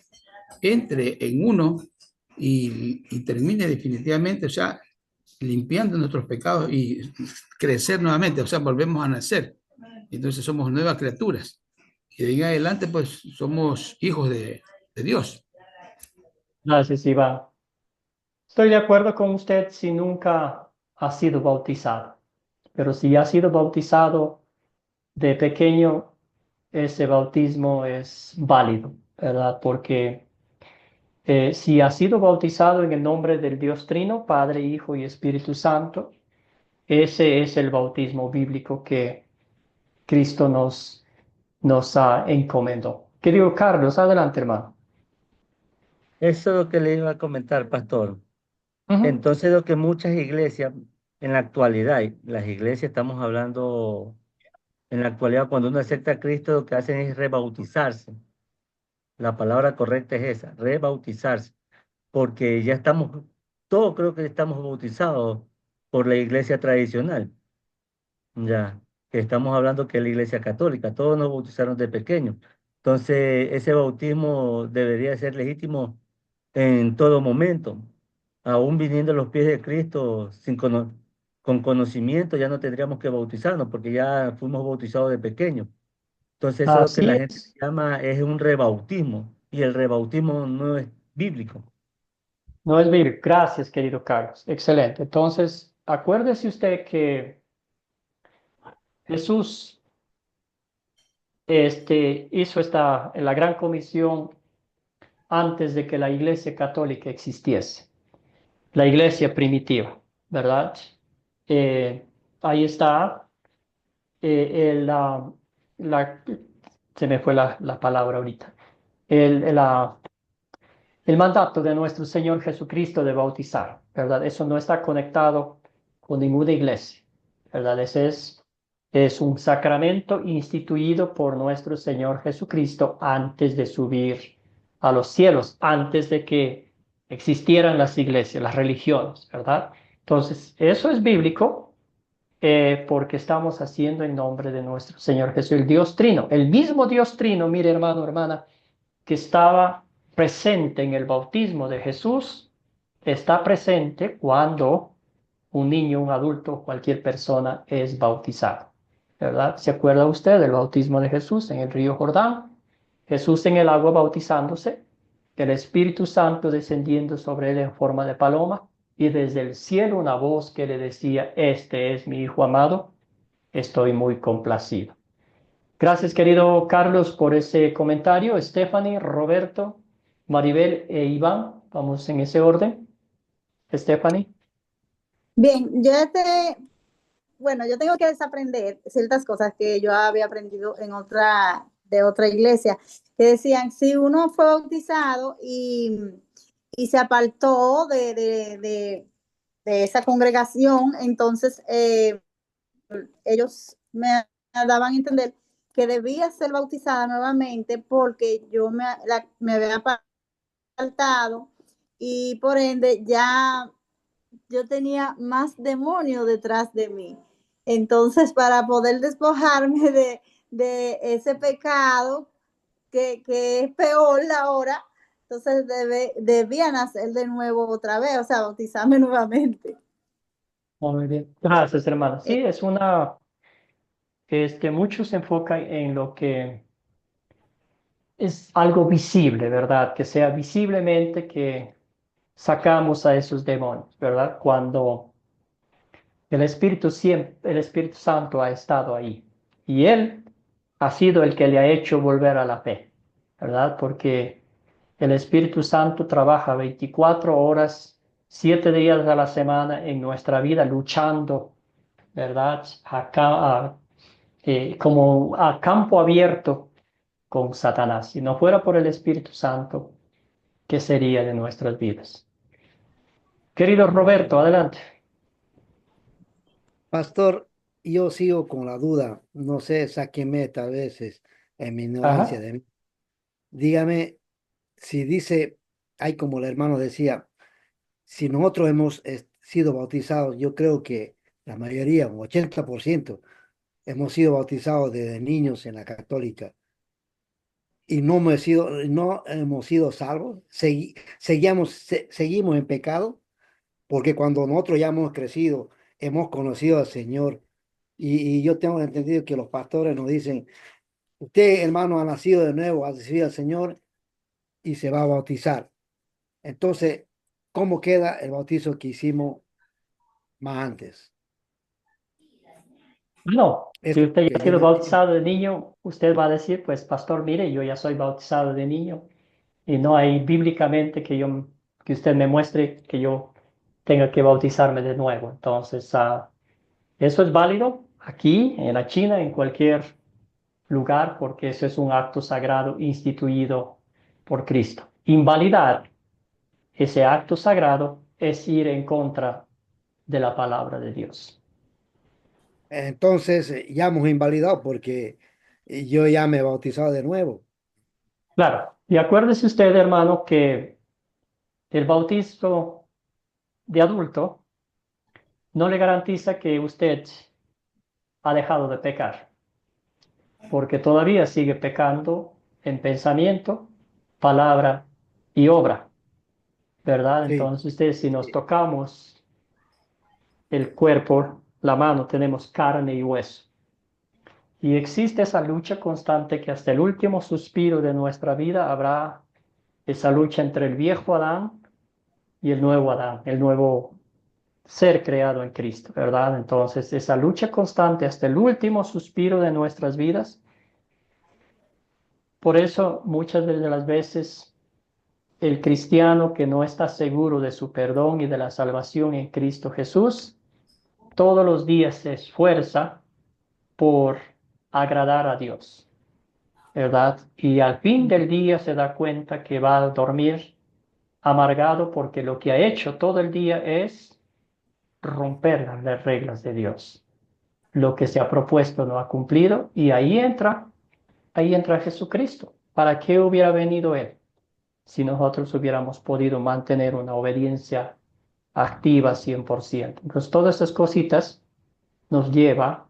entre en uno y termine definitivamente, o sea, limpiando nuestros pecados y crecer nuevamente, o sea, volvemos a nacer. entonces somos nuevas criaturas. Y de ahí en adelante, pues somos hijos de Dios. Gracias, Iván. Estoy de acuerdo con usted si nunca ha sido bautizado, pero si ha sido bautizado de pequeño, ese bautismo es válido, ¿verdad? Porque si ha sido bautizado en el nombre del Dios Trino, Padre, Hijo y Espíritu Santo, ese es el bautismo bíblico que Cristo nos encomendó. Querido Carlos, adelante, hermano. Eso es lo que le iba a comentar, pastor. Ujú. Entonces, lo que muchas iglesias en la actualidad, las iglesias, estamos hablando en la actualidad, cuando uno acepta a Cristo, lo que hacen es rebautizarse. La palabra correcta es esa, rebautizarse, porque ya estamos, todos creo que estamos bautizados por la iglesia tradicional. Ya, que estamos hablando que es la iglesia católica, todos nos bautizaron de pequeños. Entonces, ese bautismo debería ser legítimo en todo momento. Aún viniendo a los pies de Cristo con conocimiento, ya no tendríamos que bautizarnos porque ya fuimos bautizados de pequeños. Entonces, eso es lo que Así la gente es. llama es un rebautismo y el rebautismo no es bíblico. No es bíblico. Gracias, querido Carlos. Excelente. Entonces, acuérdese usted que Jesús hizo la gran comisión antes de que la iglesia católica existiese, la iglesia primitiva, ¿verdad? Eh, Ahí está la, se me fue la palabra ahorita, el, la, el mandato de nuestro Señor Jesucristo de bautizar, ¿verdad? Eso no está conectado con ninguna iglesia, ¿verdad? Ese es un sacramento instituido por nuestro Señor Jesucristo antes de subir a los cielos, antes de que existieran las iglesias, las religiones, ¿verdad? Entonces, eso es bíblico porque estamos haciendo en nombre de nuestro Señor Jesús, el Dios Trino, el mismo Dios Trino, mire hermano, hermana, que estaba presente en el bautismo de Jesús, está presente cuando un niño, un adulto, cualquier persona es bautizado, ¿verdad? ¿Se acuerda usted del bautismo de Jesús en el río Jordán? Jesús en el agua bautizándose, el Espíritu Santo descendiendo sobre él en forma de paloma y desde el cielo una voz que le decía, este es mi Hijo amado, estoy muy complacido. Gracias, querido Carlos, por ese comentario. Stephanie, Roberto, Maribel e Iván, vamos en ese orden. Stephanie. Bien, bueno, yo tengo que desaprender ciertas cosas que yo había aprendido de otra iglesia, que decían, si uno fue bautizado y se apartó de esa congregación, entonces ellos me daban a entender que debía ser bautizada nuevamente porque yo me había apartado y por ende ya yo tenía más demonios detrás de mí. Entonces, para poder despojarme de ese pecado que es peor ahora, entonces debía nacer de nuevo otra vez, o sea, bautizarme nuevamente. Muy bien. Gracias, hermana. Sí, muchos se enfocan en lo que es algo visible, ¿verdad? Que sea visiblemente que sacamos a esos demonios, ¿verdad? Cuando el Espíritu Santo ha estado ahí y Él ha sido el que le ha hecho volver a la fe, ¿verdad? Porque el Espíritu Santo trabaja 24 horas, 7 días a la semana en nuestra vida luchando, ¿verdad? Como a campo abierto con Satanás. Si no fuera por el Espíritu Santo, ¿qué sería de nuestras vidas? Querido Roberto, adelante. Pastor, yo sigo con la duda, no sé, sáqueme tal vez en mi ignorancia Ajá. de mí. Dígame si dice, hay como el hermano decía, si nosotros hemos sido bautizados, yo creo que la mayoría, un 80%, hemos sido bautizados desde niños en la católica y no hemos sido salvos, seguimos en pecado, porque cuando nosotros ya hemos crecido, hemos conocido al Señor, Y yo tengo entendido que los pastores nos dicen, usted, hermano, ha nacido de nuevo, ha recibido al Señor y se va a bautizar. Entonces, ¿cómo queda el bautizo que hicimos más antes? No, Es si usted ya que ha yo sido no entiendo. bautizado de niño, usted va a decir, pues, pastor, mire, yo ya soy bautizado de niño y no hay bíblicamente que usted me muestre que yo tenga que bautizarme de nuevo. Entonces, eso es válido aquí, en la China, en cualquier lugar, porque eso es un acto sagrado instituido por Cristo. Invalidar ese acto sagrado es ir en contra de la palabra de Dios. Entonces, ya hemos invalidado porque yo ya me he bautizado de nuevo. Claro, y acuérdese usted, hermano, que el bautismo de adulto no le garantiza que usted ha dejado de pecar, porque todavía sigue pecando en pensamiento, palabra y obra, ¿verdad? Sí. Entonces, usted, si nos tocamos el cuerpo, la mano, tenemos carne y hueso. Y existe esa lucha constante que hasta el último suspiro de nuestra vida habrá esa lucha entre el viejo Adán y el nuevo Adán, el nuevo ser creado en Cristo, ¿verdad? Entonces, esa lucha constante hasta el último suspiro de nuestras vidas. Por eso, muchas de las veces, el cristiano que no está seguro de su perdón y de la salvación en Cristo Jesús, todos los días se esfuerza por agradar a Dios, ¿verdad? Y al fin del día se da cuenta que va a dormir amargado porque lo que ha hecho todo el día es romper las reglas de Dios. Lo que se ha propuesto no ha cumplido y ahí entra Jesucristo. ¿Para qué hubiera venido Él si nosotros hubiéramos podido mantener una obediencia activa 100%? Entonces, todas esas cositas nos lleva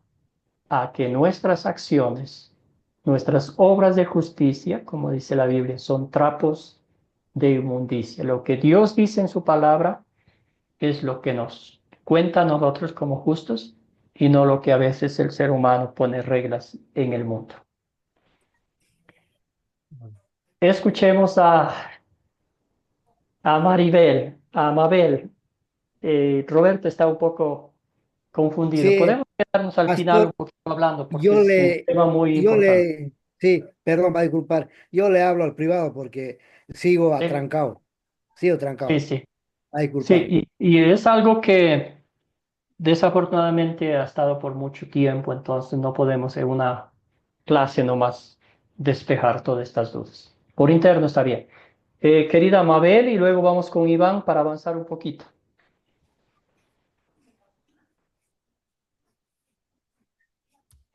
a que nuestras acciones, nuestras obras de justicia, como dice la Biblia, son trapos de inmundicia. Lo que Dios dice en su palabra es lo que nos cuenta a nosotros como justos y no lo que a veces el ser humano pone reglas en el mundo. Escuchemos a Maribel, a Mabel. Roberto está un poco confundido. Sí, Podemos quedarnos al final un pastor, poquito hablando porque yo es un le, tema muy yo importante. le, sí, perdón, va a disculpar, yo le hablo al privado porque sigo Sí, atrancado, sigo sí, trancado, sí. va a disculpar. Sí, y es algo que desafortunadamente ha estado por mucho tiempo, entonces no podemos en una clase nomás despejar todas estas dudas. Por interno está bien. Querida Mabel, y luego vamos con Iván para avanzar un poquito.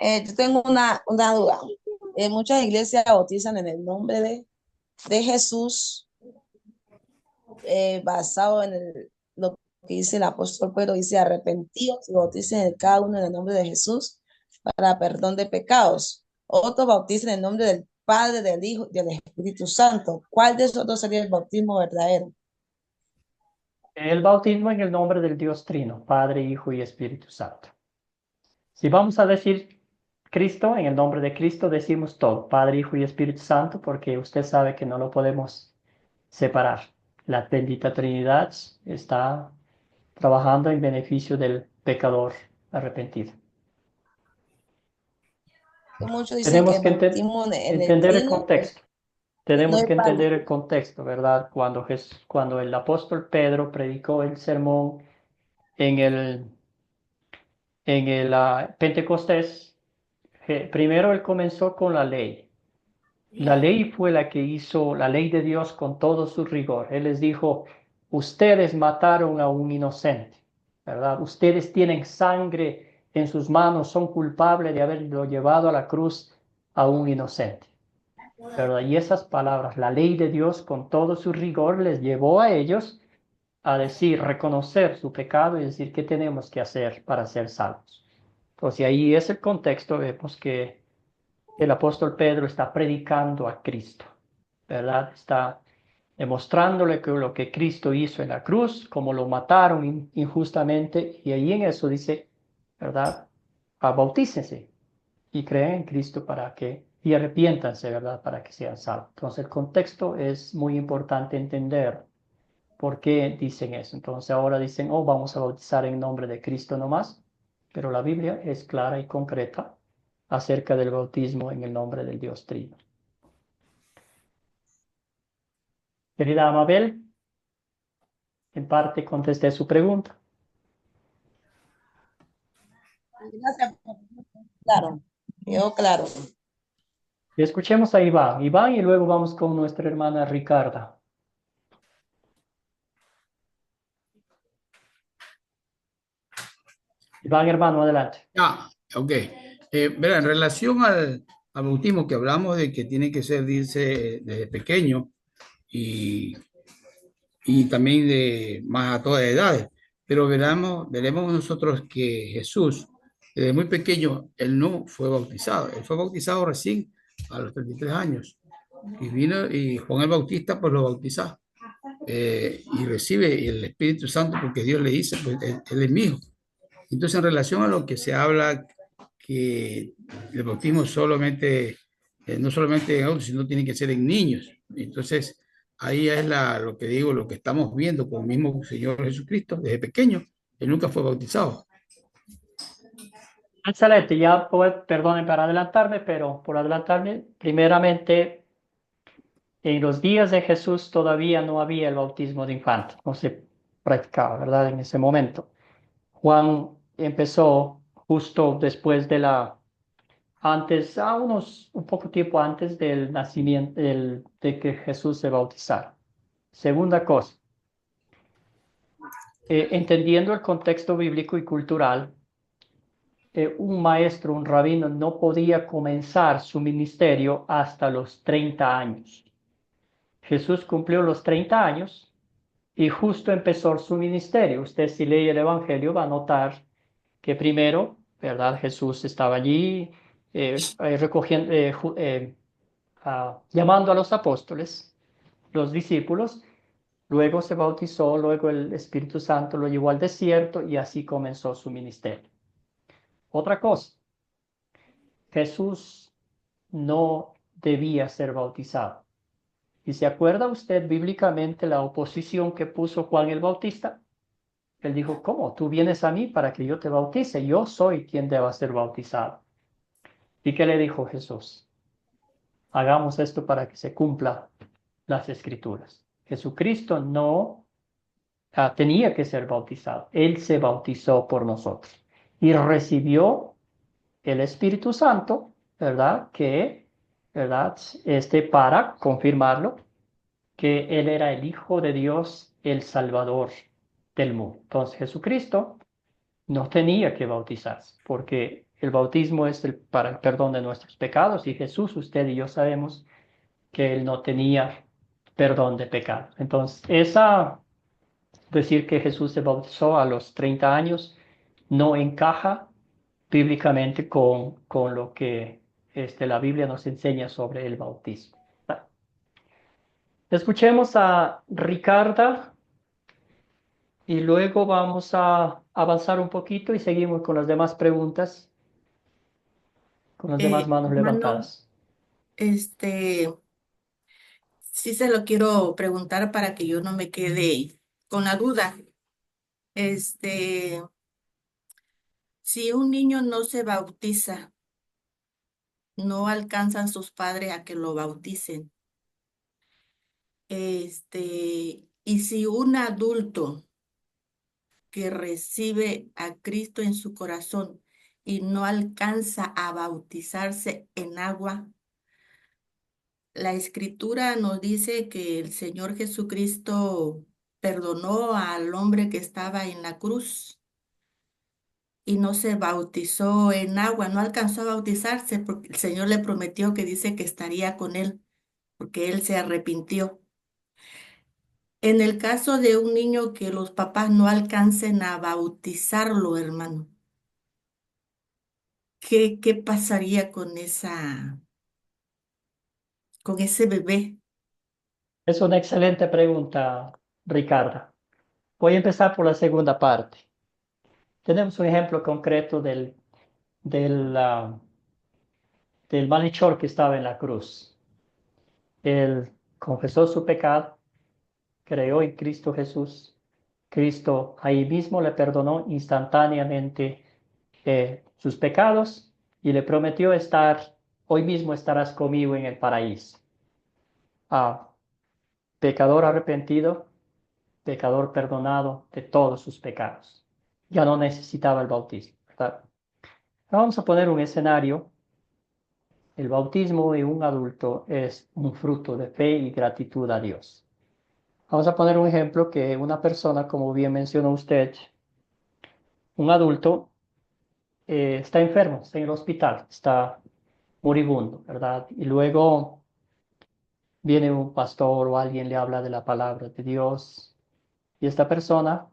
Yo tengo una duda. Muchas iglesias bautizan en el nombre de Jesús, basado en lo que dice el apóstol Pedro, dice arrepentidos y bauticen en cada uno en el nombre de Jesús para perdón de pecados. Otros bautizan en el nombre del Padre, del Hijo y del Espíritu Santo. ¿Cuál de esos dos sería el bautismo verdadero? El bautismo en el nombre del Dios Trino, Padre, Hijo y Espíritu Santo. Si vamos a decir Cristo, en el nombre de Cristo decimos todo, Padre, Hijo y Espíritu Santo, porque usted sabe que no lo podemos separar. La bendita Trinidad está trabajando en beneficio del pecador arrepentido. Muchos dicen que Tenemos el que bautismo en el entender el trino contexto. no Tenemos es que válido. entender el contexto, ¿verdad? Cuando el apóstol Pedro predicó el sermón en el Pentecostés, primero él comenzó con la ley. La ley fue la que hizo la ley de Dios con todo su rigor. Él les dijo, ustedes mataron a un inocente, ¿verdad? Ustedes tienen sangre en sus manos, son culpables de haberlo llevado a la cruz a un inocente, ¿verdad? Y esas palabras, la ley de Dios con todo su rigor les llevó a ellos a decir, reconocer su pecado y decir qué tenemos que hacer para ser salvos. Entonces ahí es el contexto, vemos que el apóstol Pedro está predicando a Cristo, ¿verdad? Está demostrándole que lo que Cristo hizo en la cruz, como lo mataron injustamente, y ahí en eso dice, ¿verdad? bautícense y creen en Cristo y arrepiéntanse, ¿verdad? Para que sean salvos. Entonces el contexto es muy importante entender por qué dicen eso. Entonces ahora dicen, oh, vamos a bautizar en nombre de Cristo nomás, pero la Biblia es clara y concreta acerca del bautismo en el nombre del Dios Trino. Querida Amabel, en parte contesté su pregunta. Gracias. Claro, quedó claro. Y escuchemos a Iván. Iván y luego vamos con nuestra hermana Ricarda. Iván, hermano, adelante. Ok. Verá, en relación al bautismo que hablamos de que tiene que ser, dice, desde pequeño y, y también de más a todas edades. Pero veremos nosotros que Jesús, desde muy pequeño, él no fue bautizado. Él fue bautizado recién a los 33 años. Y vino y Juan el Bautista pues lo bautizó. Y recibe el Espíritu Santo porque Dios le dice, pues él es mi hijo. Entonces, en relación a lo que se habla, que el bautismo solamente, no solamente en adultos, sino tiene que ser en niños. Entonces, ahí es lo que digo, lo que estamos viendo con el mismo Señor Jesucristo, desde pequeño, él nunca fue bautizado. Excelente, ya perdonen para adelantarme, pero por adelantarme, primeramente, en los días de Jesús todavía no había el bautismo de infante, no se practicaba, ¿verdad? En ese momento. Juan empezó justo después un poco tiempo antes del nacimiento, de que Jesús se bautizara. Segunda cosa, entendiendo el contexto bíblico y cultural, un maestro, un rabino, no podía comenzar su ministerio hasta los 30 años. Jesús cumplió los 30 años y justo empezó su ministerio. Usted si lee el Evangelio va a notar que primero, ¿verdad? Jesús estaba allí recogiendo, llamando a los apóstoles, los discípulos, luego se bautizó, luego el Espíritu Santo lo llevó al desierto y así comenzó su ministerio. Otra cosa, Jesús no debía ser bautizado. ¿Y se acuerda usted bíblicamente la oposición que puso Juan el Bautista? Él dijo, ¿cómo? Tú vienes a mí para que yo te bautice. Yo soy quien deba ser bautizado. ¿Y qué le dijo Jesús? Hagamos esto para que se cumplan las escrituras. Jesucristo no tenía que ser bautizado. Él se bautizó por nosotros y recibió el Espíritu Santo, ¿verdad? ¿Verdad? Para confirmarlo, que Él era el Hijo de Dios, el Salvador del mundo. Entonces Jesucristo no tenía que bautizarse, porque el bautismo es para el perdón de nuestros pecados, y Jesús, usted y yo sabemos que Él no tenía perdón de pecado. Entonces, decir que Jesús se bautizó a los 30 años no encaja bíblicamente con lo que la Biblia nos enseña sobre el bautismo. Escuchemos a Ricarda y luego vamos a avanzar un poquito y seguimos con las demás preguntas, con las demás manos Hermano, levantadas. sí se lo quiero preguntar para que yo no me quede con la duda. Si un niño no se bautiza, no alcanzan sus padres a que lo bauticen. Y si un adulto que recibe a Cristo en su corazón y no alcanza a bautizarse en agua, la Escritura nos dice que el Señor Jesucristo perdonó al hombre que estaba en la cruz y no se bautizó en agua, no alcanzó a bautizarse porque el Señor le prometió que dice que estaría con él, porque él se arrepintió. En el caso de un niño que los papás no alcancen a bautizarlo, hermano, ¿qué pasaría con ese bebé? Es una excelente pregunta, Ricardo. Voy a empezar por la segunda parte. Tenemos un ejemplo concreto del del malhechor que estaba en la cruz. Él confesó su pecado, creyó en Cristo Jesús. Cristo ahí mismo le perdonó instantáneamente sus pecados y le prometió hoy mismo estarás conmigo en el paraíso. Pecador arrepentido, pecador perdonado de todos sus pecados. Ya no necesitaba el bautismo, ¿verdad? Vamos a poner un escenario. El bautismo de un adulto es un fruto de fe y gratitud a Dios. Vamos a poner un ejemplo que una persona, como bien mencionó usted, un adulto, está enfermo, está en el hospital, está moribundo, ¿verdad? Y luego viene un pastor o alguien le habla de la palabra de Dios y esta persona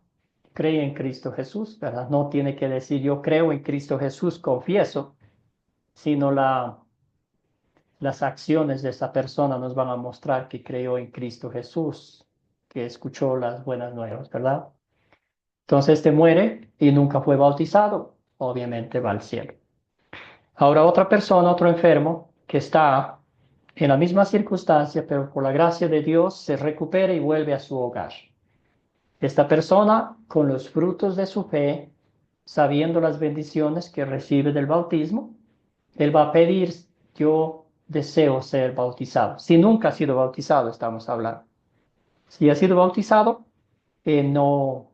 cree en Cristo Jesús, ¿verdad? No tiene que decir yo creo en Cristo Jesús, confieso, sino las acciones de esa persona nos van a mostrar que creyó en Cristo Jesús, que escuchó las buenas nuevas, ¿verdad? Entonces este muere y nunca fue bautizado, obviamente va al cielo. Ahora otra persona, otro enfermo, que está en la misma circunstancia, pero por la gracia de Dios se recupera y vuelve a su hogar. Esta persona, con los frutos de su fe, sabiendo las bendiciones que recibe del bautismo, él va a pedir, yo deseo ser bautizado. Si nunca ha sido bautizado, estamos hablando. Si ha sido bautizado, no,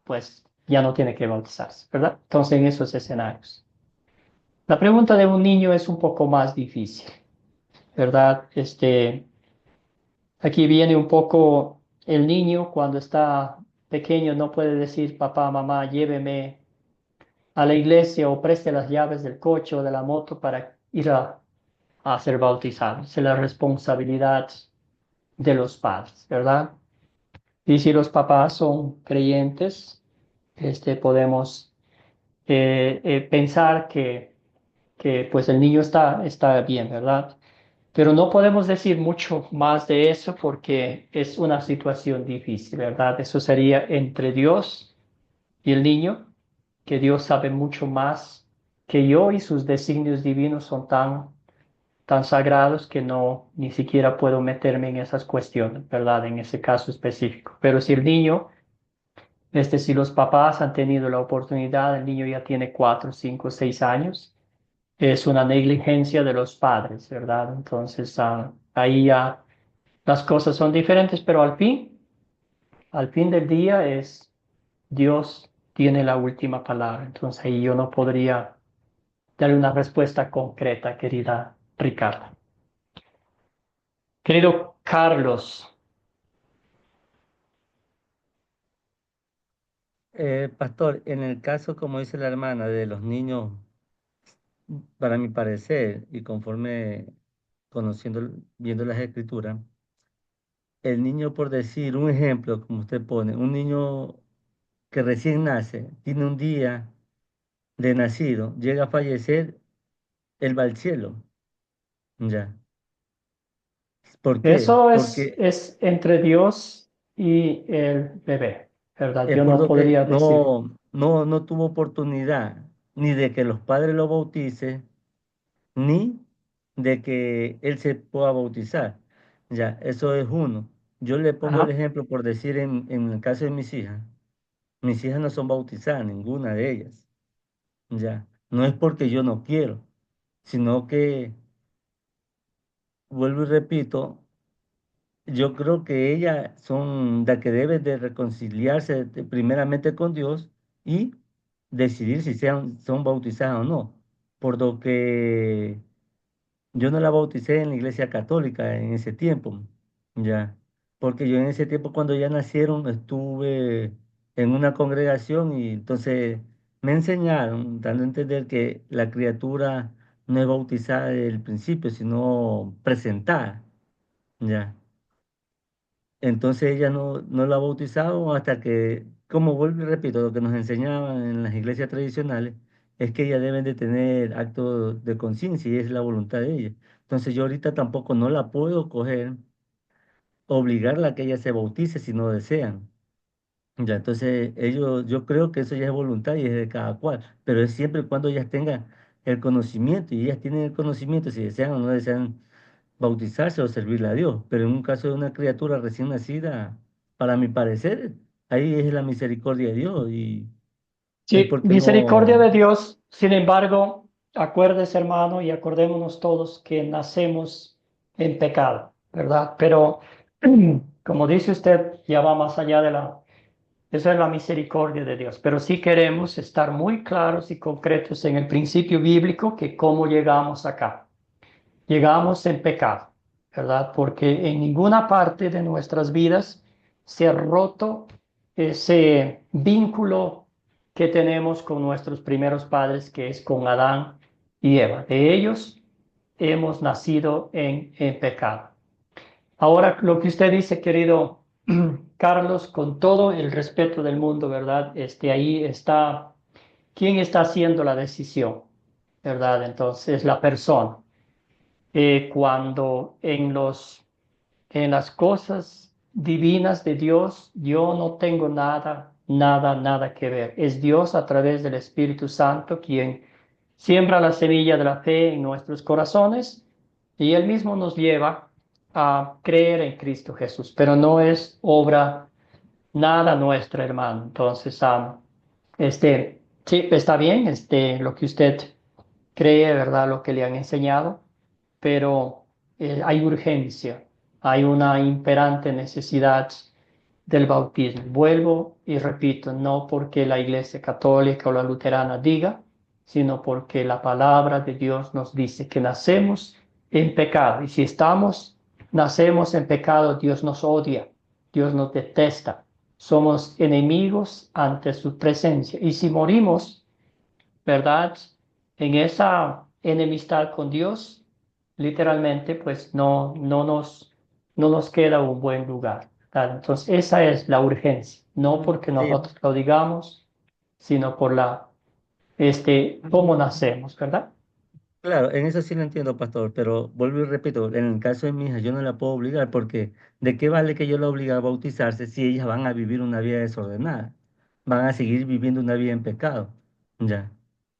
pues ya no tiene que bautizarse, ¿verdad? Entonces, en esos escenarios. La pregunta de un niño es un poco más difícil, ¿verdad? Aquí viene un poco el niño cuando está pequeño, no puede decir, papá, mamá, lléveme a la iglesia o preste las llaves del coche o de la moto para ir a ser bautizado. Es la responsabilidad de los padres, ¿verdad? Y si los papás son creyentes, podemos pensar que pues el niño está bien, ¿verdad? Pero no podemos decir mucho más de eso porque es una situación difícil, ¿verdad? Eso sería entre Dios y el niño, que Dios sabe mucho más que yo y sus designios divinos son tan sagrados que no ni siquiera puedo meterme en esas cuestiones, ¿verdad? En ese caso específico. Pero si el niño, si los papás han tenido la oportunidad, el niño ya tiene 4, 5, 6 años, es una negligencia de los padres, ¿verdad? Entonces, ahí ya las cosas son diferentes, pero al fin del día es Dios tiene la última palabra. Entonces, ahí yo no podría darle una respuesta concreta, querida Ricardo. Querido Carlos, Pastor, en el caso, como dice la hermana, de los niños, para mi parecer, y conforme conociendo, viendo las escrituras, el niño, por decir un ejemplo, como usted pone, un niño que recién nace, tiene un día de nacido, llega a fallecer, él va al cielo, ya. ¿Por qué? eso Porque es entre Dios y el bebé, ¿verdad? es Yo por no lo que podría decir. no tuvo oportunidad ni de que los padres lo bauticen, ni de que él se pueda bautizar. Ya, eso es uno. Yo le pongo el Ajá. ejemplo por decir en el caso de mis hijas. Mis hijas no son bautizadas, ninguna de ellas. Ya, no es porque yo no quiero, sino que, vuelvo y repito, yo creo que ellas son las que deben de reconciliarse primeramente con Dios y decidir si son bautizadas o no. Por lo que yo no la bauticé en la iglesia católica en ese tiempo, ya. Porque yo en ese tiempo cuando ya nacieron estuve en una congregación y entonces me enseñaron, dando a entender que la criatura no es bautizada desde el principio, sino presentada, ya. Entonces ella no la ha bautizado hasta que, como vuelvo y repito, lo que nos enseñaban en las iglesias tradicionales es que ellas deben de tener acto de conciencia y es la voluntad de ella. Entonces yo ahorita tampoco no la puedo coger, obligarla a que ella se bautice si no desean. Ya, entonces yo creo que eso ya es voluntad y es de cada cual, pero es siempre y cuando ellas tengan el conocimiento y ellas tienen el conocimiento si desean o no desean bautizarse o servirle a Dios. Pero en un caso de una criatura recién nacida, para mi parecer, ahí es la misericordia de Dios y es Sí, porque misericordia no, de Dios. Sin embargo, acuérdese, hermano, y acordémonos todos que nacemos en pecado, ¿verdad? Pero, como dice usted, ya va más allá de la... Esa es la misericordia de Dios. Pero sí queremos estar muy claros y concretos en el principio bíblico que cómo llegamos acá. Llegamos en pecado, ¿verdad? Porque en ninguna parte de nuestras vidas se ha roto ese vínculo que tenemos con nuestros primeros padres, que es con Adán y Eva. De ellos hemos nacido en pecado. Ahora, lo que usted dice, querido Carlos, con todo el respeto del mundo, ¿verdad? Ahí está, ¿quién está haciendo la decisión? ¿Verdad? Entonces, la persona. Cuando en las cosas divinas de Dios yo no tengo nada que ver. Es Dios a través del Espíritu Santo quien siembra la semilla de la fe en nuestros corazones y Él mismo nos lleva a creer en Cristo Jesús, pero no es obra nada nuestra, hermano. Entonces, sí, está bien, lo que usted cree, ¿verdad? Lo que le han enseñado, pero hay urgencia, hay una imperante necesidad del bautismo. Vuelvo y repito, no porque la Iglesia Católica o la Luterana diga, sino porque la palabra de Dios nos dice que nacemos en pecado. Y si nacemos en pecado, Dios nos odia, Dios nos detesta. Somos enemigos ante su presencia. Y si morimos, ¿verdad? En esa enemistad con Dios, literalmente, pues no nos queda un buen lugar, ¿verdad? Entonces, esa es la urgencia, no porque sí, nosotros lo digamos, sino por cómo nacemos, ¿verdad? claro, en eso sí lo entiendo, pastor, pero vuelvo y repito, en el caso de mi hija yo no la puedo obligar porque ¿de qué vale que yo la obligue a bautizarse si ellas van a vivir una vida desordenada? Van a seguir viviendo una vida en pecado, ya.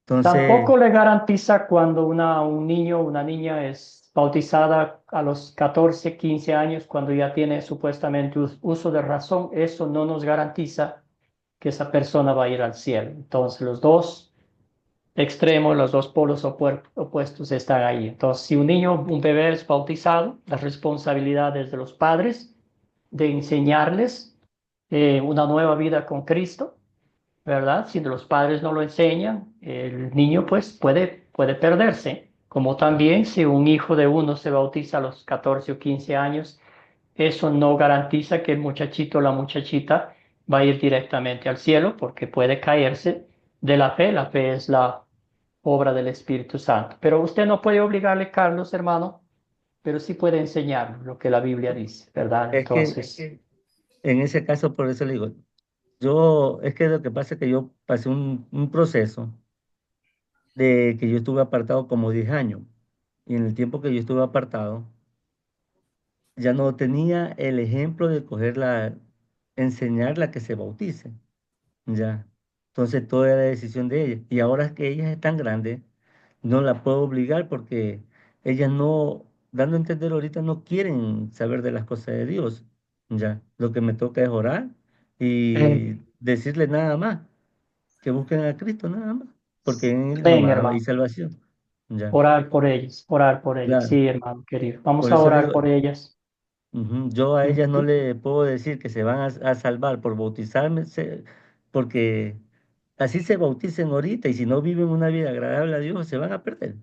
Entonces, Tampoco le garantiza cuando un niño o una niña es bautizada a los 14, 15 años, cuando ya tiene supuestamente uso de razón, eso no nos garantiza que esa persona va a ir al cielo. Entonces, los dos extremos, los dos polos opuestos están ahí. Entonces, si un niño, un bebé es bautizado, la responsabilidad es de los padres de enseñarles una nueva vida con Cristo, ¿verdad? Si los padres no lo enseñan, el niño pues puede perderse. Como también si un hijo de uno se bautiza a los 14 o 15 años, eso no garantiza que el muchachito o la muchachita va a ir directamente al cielo porque puede caerse de la fe. La fe es la obra del Espíritu Santo. Pero usted no puede obligarle, Carlos, hermano, pero sí puede enseñar lo que la Biblia dice, ¿verdad? es que Entonces, en ese caso, por eso le digo, es que lo que pasa es que yo pasé un proceso de que yo estuve apartado como 10 años. Y en el tiempo que yo estuve apartado, ya no tenía el ejemplo de enseñarla que se bautice, ya. Entonces todo era decisión de ella. Y ahora que ellas están grandes, no la puedo obligar porque ellas no, dando a entender ahorita, no quieren saber de las cosas de Dios, ya. Lo que me toca es orar eh, y decirle nada más, que busquen a Cristo nada más, porque en Él ven, nomás hay hermano, salvación, ya. orar por ellas. Claro, Sí, hermano querido. Vamos por a eso le orar digo, por ellas. yo a ellas no Ujú. le puedo decir que se van a salvar por bautizarme, porque así se bauticen ahorita y si no viven una vida agradable a Dios, se van a perder.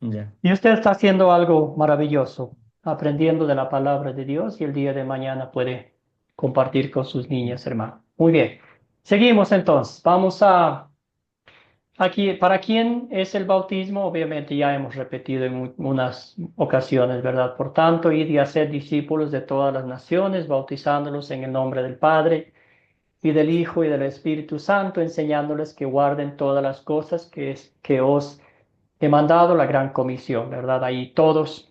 Ya. Y usted está haciendo algo maravilloso, aprendiendo de la palabra de Dios y el día de mañana puede compartir con sus niñas, hermano. Muy bien. Seguimos entonces. Vamos aquí. ¿Para quién es el bautismo? Obviamente ya hemos repetido en unas ocasiones, ¿verdad? Por tanto, id y hacer discípulos de todas las naciones, bautizándolos en el nombre del Padre y del Hijo y del Espíritu Santo, enseñándoles que guarden todas las cosas que os he mandado, la gran comisión, ¿verdad? Ahí todos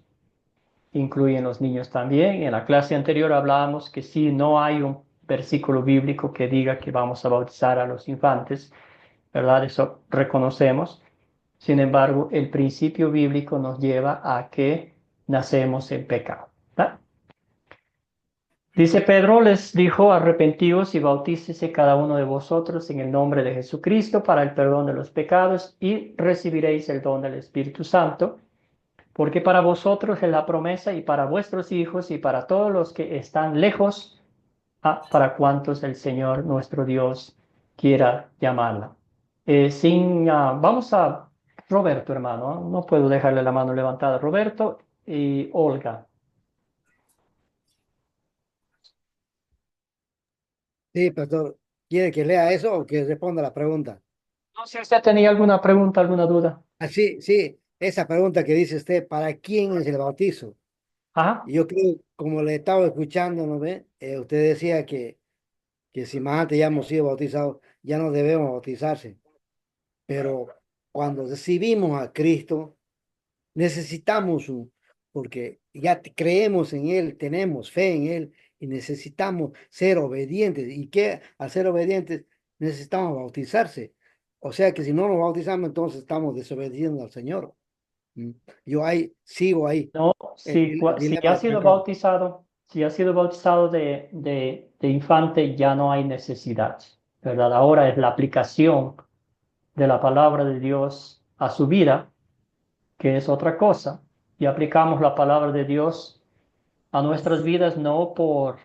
incluyen los niños también. En la clase anterior hablábamos que si no hay versículo bíblico que diga que vamos a bautizar a los infantes, ¿verdad? Eso reconocemos. Sin embargo, el principio bíblico nos lleva a que nacemos en pecado, ¿verdad? Dice Pedro, les dijo, arrepentíos y bautícese cada uno de vosotros en el nombre de Jesucristo para el perdón de los pecados y recibiréis el don del Espíritu Santo, porque para vosotros es la promesa y para vuestros hijos y para todos los que están lejos, para cuantos el Señor nuestro Dios quiera llamarla. Vamos a Roberto, hermano, no puedo dejarle la mano levantada. Roberto y Olga. Sí, pastor. ¿Quiere que lea eso o que responda la pregunta? No sé si usted tenía alguna pregunta, alguna duda. Sí, sí, esa pregunta que dice usted, ¿para quién es el bautizo? Ajá. Yo creo, como le estaba escuchando, ¿no ve? Usted decía que si más antes ya hemos sido bautizados, ya no debemos bautizarse. Pero cuando recibimos a Cristo, necesitamos porque ya creemos en Él, tenemos fe en Él y necesitamos ser obedientes. ¿Y qué? Al ser obedientes necesitamos bautizarse. O sea que si no nos bautizamos, entonces estamos desobedeciendo al Señor. Yo sigo ahí. No, El si dilema ha del sido pecado. bautizado, si ha sido bautizado de infante, ya no hay necesidad, ¿verdad? Ahora es la aplicación de la palabra de Dios a su vida, que es otra cosa. Y aplicamos la palabra de Dios a nuestras vidas no por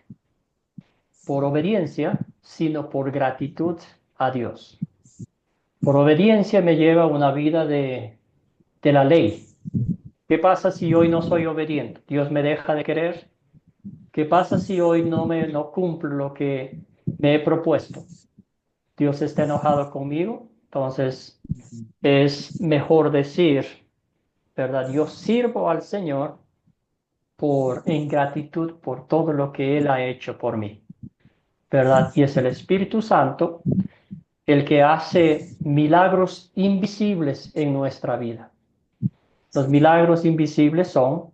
obediencia, sino por gratitud a Dios. Por obediencia me lleva a una vida de la ley. ¿Qué pasa si hoy no soy obediente? ¿Dios me deja de querer? ¿Qué pasa si hoy no cumplo lo que me he propuesto? ¿Dios está enojado conmigo? Entonces es mejor decir, ¿verdad? Yo sirvo al Señor en gratitud por todo lo que Él ha hecho por mí, ¿verdad? Y es el Espíritu Santo el que hace milagros invisibles en nuestra vida. Los milagros invisibles son,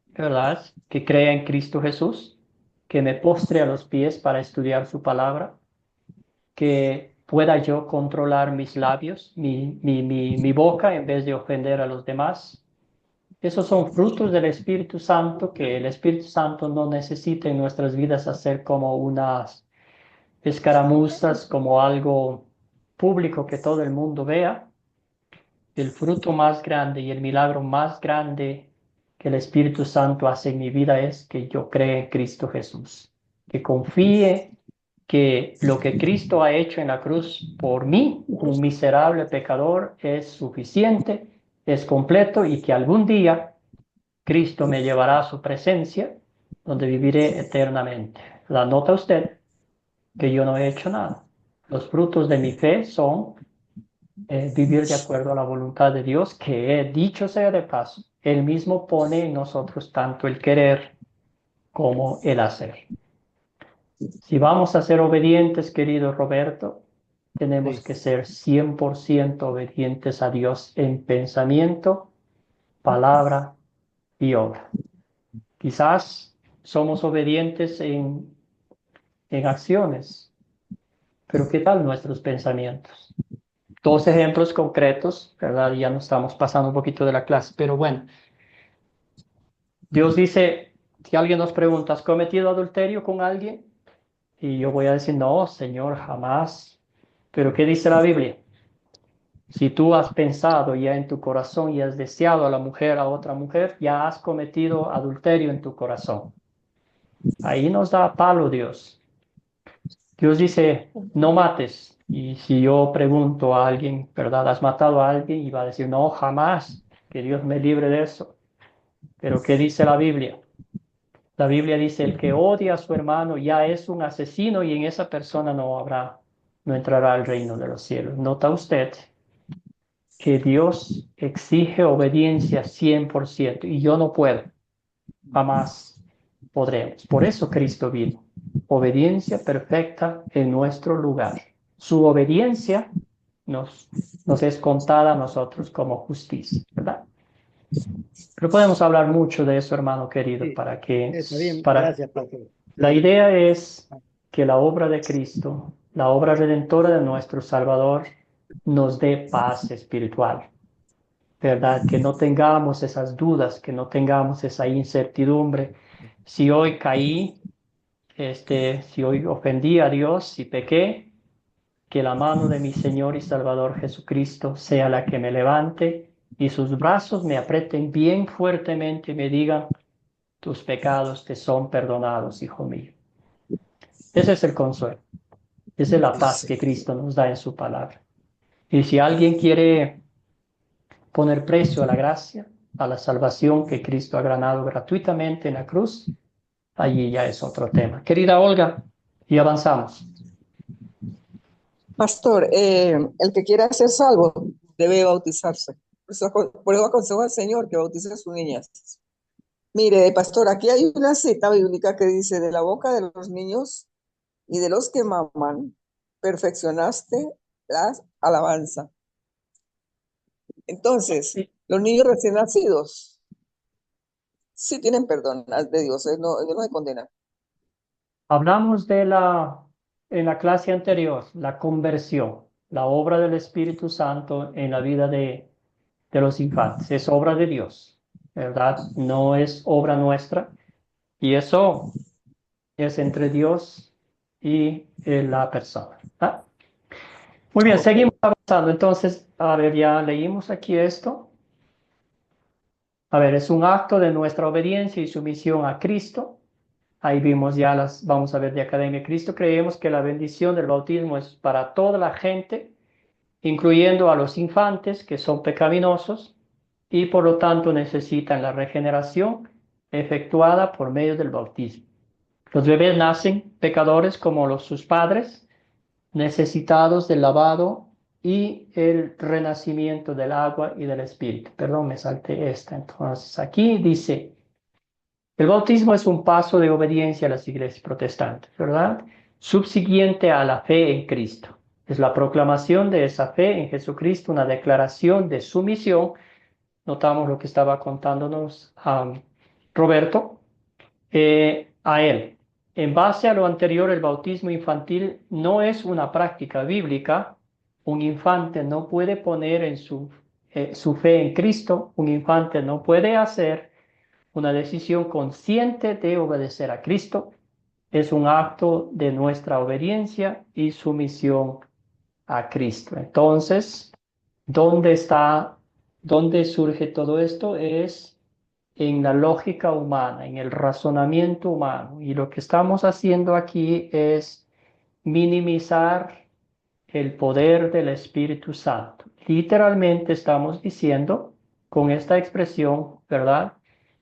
¿verdad? Que crea en Cristo Jesús, que me postre a los pies para estudiar su palabra, que pueda yo controlar mis labios, mi boca en vez de ofender a los demás. Esos son frutos del Espíritu Santo que el Espíritu Santo no necesita en nuestras vidas hacer como unas escaramuzas, como algo público que todo el mundo vea. El fruto más grande y el milagro más grande que el Espíritu Santo hace en mi vida es que yo cree en Cristo Jesús, que confíe que lo que Cristo ha hecho en la cruz por mí, un miserable pecador, es suficiente, es completo y que algún día Cristo me llevará a su presencia donde viviré eternamente. ¿La nota usted? Que yo no he hecho nada. Los frutos de mi fe son vivir de acuerdo a la voluntad de Dios, que dicho sea de paso, Él mismo pone en nosotros tanto el querer como el hacer. Si vamos a ser obedientes, querido Roberto, tenemos Sí. que ser 100% obedientes a Dios en pensamiento, palabra y obra. Quizás somos obedientes en acciones, pero ¿qué tal nuestros pensamientos? Dos ejemplos concretos, ¿verdad? Ya nos estamos pasando un poquito de la clase, pero bueno. Dios dice, si alguien nos pregunta, ¿has cometido adulterio con alguien? Y yo voy a decir, no, Señor, jamás. Pero ¿qué dice la Biblia? Si tú has pensado ya en tu corazón y has deseado a la mujer, a otra mujer, ya has cometido adulterio en tu corazón. Ahí nos da palo Dios. Dios dice, no mates. Y si yo pregunto a alguien, ¿verdad? ¿Has matado a alguien? Y va a decir, no, jamás. Que Dios me libre de eso. Pero ¿qué dice la Biblia? La Biblia dice, el que odia a su hermano ya es un asesino y en esa persona no entrará al reino de los cielos. ¿Nota usted que Dios exige obediencia 100% y yo no puedo? Jamás podremos. Por eso Cristo vino. Obediencia perfecta en nuestro lugar. Su obediencia nos es contada a nosotros como justicia, ¿verdad? Pero podemos hablar mucho de eso, hermano querido, Sí, está bien, para gracias, pastor. la idea es que la obra de Cristo, la obra redentora de nuestro Salvador, nos dé paz espiritual, ¿verdad? Que no tengamos esas dudas, que no tengamos esa incertidumbre. Si hoy caí, si hoy ofendí a Dios, si pequé, que la mano de mi Señor y Salvador Jesucristo sea la que me levante y sus brazos me aprieten bien fuertemente y me digan, tus pecados te son perdonados, hijo mío. Ese es el consuelo. Esa es la paz que Cristo nos da en su palabra. Y si alguien quiere poner precio a la gracia, a la salvación que Cristo ha ganado gratuitamente en la cruz, allí ya es otro tema. Querida Olga, y avanzamos. Pastor, el que quiera ser salvo debe bautizarse. Por eso aconsejo al Señor que bautice a sus niñas. Mire, pastor, aquí hay una cita bíblica que dice, de la boca de los niños y de los que maman, perfeccionaste la alabanza. Entonces, Sí. los niños recién nacidos sí tienen perdón de Dios, Dios no se condena. Hablamos en la clase anterior, la conversión, la obra del Espíritu Santo en la vida de los infantes. Es obra de Dios, ¿verdad? No es obra nuestra. Y eso es entre Dios y la persona. ¿Ah? Muy bien, seguimos avanzando. Entonces, a ver, ya leímos aquí esto. A ver, es un acto de nuestra obediencia y sumisión a Cristo. Ahí vimos ya vamos a ver de Academia de Cristo. Creemos que la bendición del bautismo es para toda la gente, incluyendo a los infantes que son pecaminosos y por lo tanto necesitan la regeneración efectuada por medio del bautismo. Los bebés nacen pecadores como sus padres, necesitados del lavado y el renacimiento del agua y del espíritu. Perdón, me salté esta. Entonces, aquí dice, el bautismo es un paso de obediencia a las iglesias protestantes, ¿verdad? Subsiguiente a la fe en Cristo. Es la proclamación de esa fe en Jesucristo, una declaración de sumisión. Notamos lo que estaba contándonos Roberto, a él. En base a lo anterior, el bautismo infantil no es una práctica bíblica. Un infante no puede poner en su fe en Cristo. Un infante no puede hacer una decisión consciente de obedecer a Cristo. Es un acto de nuestra obediencia y sumisión a Cristo. Entonces, ¿dónde surge todo esto? Es en la lógica humana, en el razonamiento humano. Y lo que estamos haciendo aquí es minimizar el poder del Espíritu Santo. Literalmente estamos diciendo con esta expresión, ¿verdad?,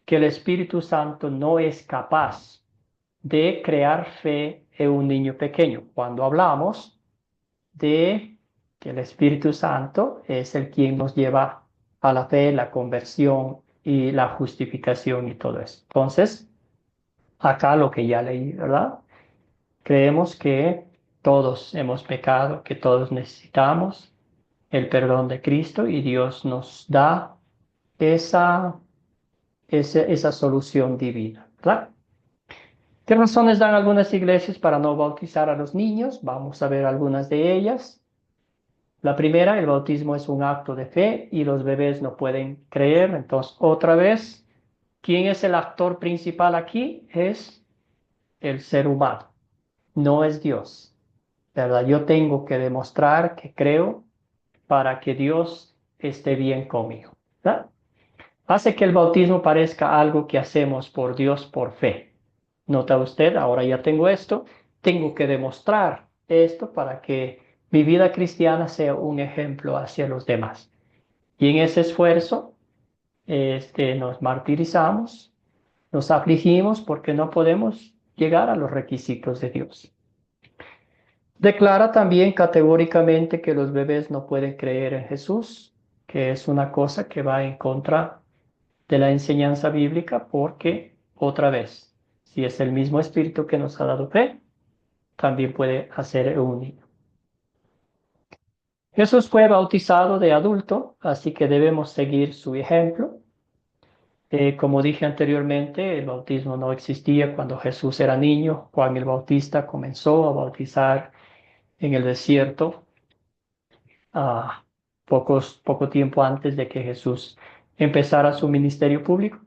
que el Espíritu Santo no es capaz de crear fe en un niño pequeño. Cuando hablamos de que el Espíritu Santo es el quien nos lleva a la fe, la conversión y la justificación y todo eso. Entonces, acá lo que ya leí, ¿verdad? Creemos que todos hemos pecado, que todos necesitamos el perdón de Cristo y Dios nos da esa solución divina, ¿verdad? ¿Qué razones dan algunas iglesias para no bautizar a los niños? Vamos a ver algunas de ellas. La primera, el bautismo es un acto de fe y los bebés no pueden creer. Entonces, otra vez, ¿quién es el actor principal aquí? Es el ser humano, no es Dios, ¿verdad? Yo tengo que demostrar que creo para que Dios esté bien conmigo, ¿verdad? Hace que el bautismo parezca algo que hacemos por Dios por fe. Nota usted, ahora ya tengo esto, tengo que demostrar esto para que mi vida cristiana sea un ejemplo hacia los demás. Y en ese esfuerzo nos martirizamos, nos afligimos porque no podemos llegar a los requisitos de Dios. Declara también categóricamente que los bebés no pueden creer en Jesús, que es una cosa que va en contra de la enseñanza bíblica porque, otra vez, si es el mismo Espíritu que nos ha dado fe, también puede hacer un niño. Jesús fue bautizado de adulto, así que debemos seguir su ejemplo. Como dije anteriormente, el bautismo no existía cuando Jesús era niño. Juan el Bautista comenzó a bautizar en el desierto poco tiempo antes de que Jesús empezara su ministerio público.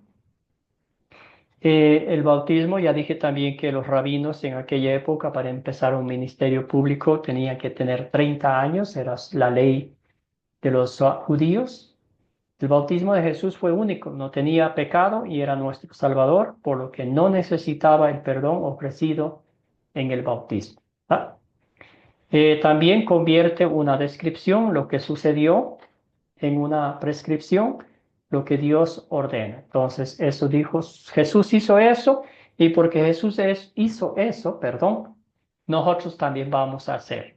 El bautismo, ya dije también que los rabinos en aquella época para empezar un ministerio público tenían que tener 30 años, era la ley de los judíos. El bautismo de Jesús fue único, no tenía pecado y era nuestro Salvador, por lo que no necesitaba el perdón ofrecido en el bautismo. También convierte una descripción, lo que sucedió, en una prescripción, lo que Dios ordena. Entonces, eso dijo, Jesús hizo eso, y porque Jesús hizo eso, nosotros también vamos a hacer.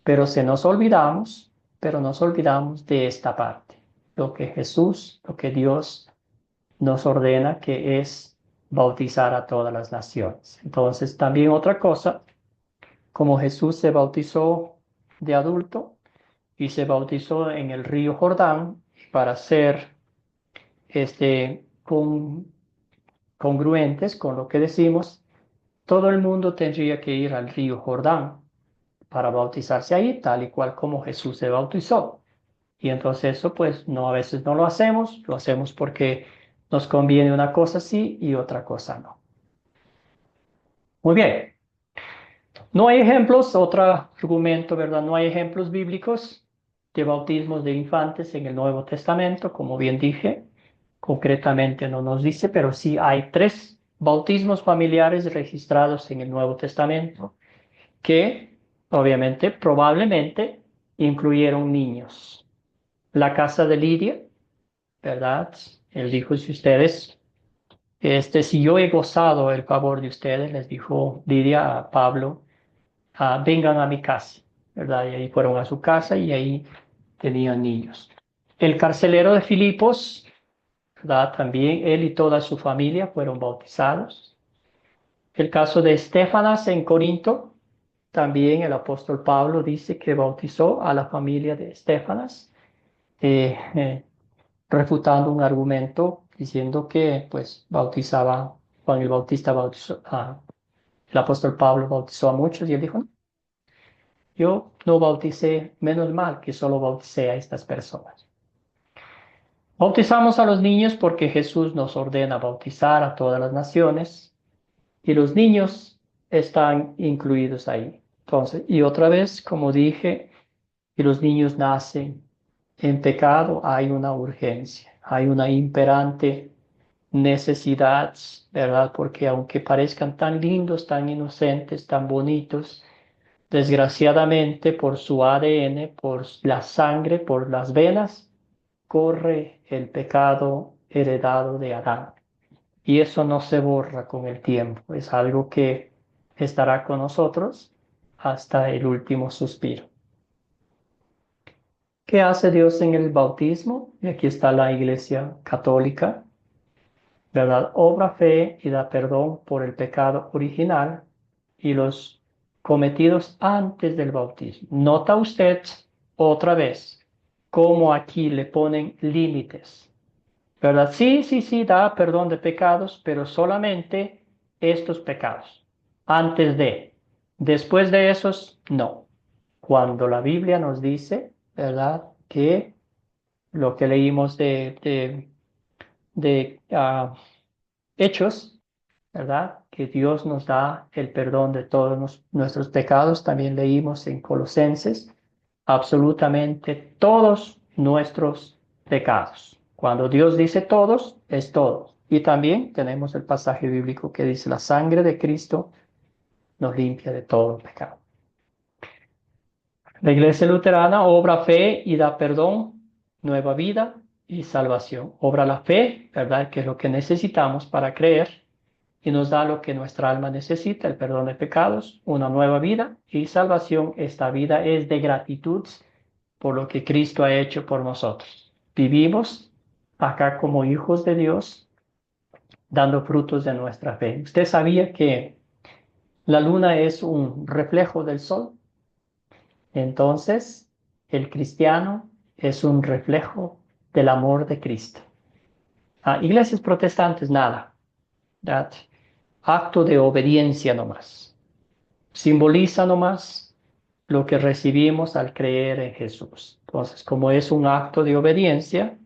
Pero nos olvidamos de esta parte, lo que Jesús, lo que Dios nos ordena, que es bautizar a todas las naciones. Entonces, también otra cosa, como Jesús se bautizó de adulto y se bautizó en el río Jordán, para ser congruentes con lo que decimos, todo el mundo tendría que ir al río Jordán para bautizarse ahí, tal y cual como Jesús se bautizó. Y entonces eso pues no, a veces no lo hacemos porque nos conviene una cosa sí y otra cosa no. Muy bien. No hay ejemplos, otro argumento, ¿verdad? No hay ejemplos bíblicos de bautismos de infantes en el Nuevo Testamento, como bien dije. Concretamente no nos dice, pero sí hay 3 bautismos familiares registrados en el Nuevo Testamento que obviamente, probablemente, incluyeron niños. La casa de Lidia, ¿verdad? Él dijo, si ustedes, si yo he gozado el favor de ustedes, les dijo Lidia a Pablo, vengan a mi casa, ¿verdad? Y ahí fueron a su casa y ahí tenían niños. El carcelero de Filipos, ¿verdad? También él y toda su familia fueron bautizados. El caso de Estefanas en Corinto, también el apóstol Pablo dice que bautizó a la familia de Estefanas, refutando un argumento diciendo que pues bautizaba, Juan el Bautista bautizó, el apóstol Pablo bautizó a muchos y él dijo, yo no bauticé, menos mal que solo bauticé a estas personas. Bautizamos a los niños porque Jesús nos ordena bautizar a todas las naciones y los niños están incluidos ahí. Entonces, y otra vez, como dije, y los niños nacen en pecado, hay una urgencia, hay una imperante necesidad, ¿verdad? Porque aunque parezcan tan lindos, tan inocentes, tan bonitos, desgraciadamente por su ADN, por la sangre, por las venas, corre el pecado heredado de Adán. Y eso no se borra con el tiempo, es algo que estará con nosotros hasta el último suspiro. ¿Qué hace Dios en el bautismo? Y aquí está la Iglesia Católica, ¿verdad? Obra fe y da perdón por el pecado original y los cometidos antes del bautismo. Nota usted otra vez cómo aquí le ponen límites, ¿verdad? Sí, da perdón de pecados, pero solamente estos pecados. Antes de, después de esos, no. Cuando la Biblia nos dice, ¿verdad? Que lo que leímos de Hechos, ¿verdad? Que Dios nos da el perdón de todos nuestros pecados. También leímos en Colosenses, absolutamente todos nuestros pecados. Cuando Dios dice todos, es todos. Y también tenemos el pasaje bíblico que dice, la sangre de Cristo nos limpia de todo pecado. La Iglesia Luterana obra fe y da perdón, nueva vida y salvación. Obra la fe, ¿verdad? Que es lo que necesitamos para creer y nos da lo que nuestra alma necesita, el perdón de pecados, una nueva vida y salvación. Esta vida es de gratitud por lo que Cristo ha hecho por nosotros. Vivimos acá como hijos de Dios, dando frutos de nuestra fe. ¿Usted sabía que la luna es un reflejo del sol? Entonces, el cristiano es un reflejo del amor de Cristo. Iglesias protestantes, nada. ¿Verdad? Acto de obediencia nomás. Simboliza nomás lo que recibimos al creer en Jesús. Entonces, como es un acto de obediencia,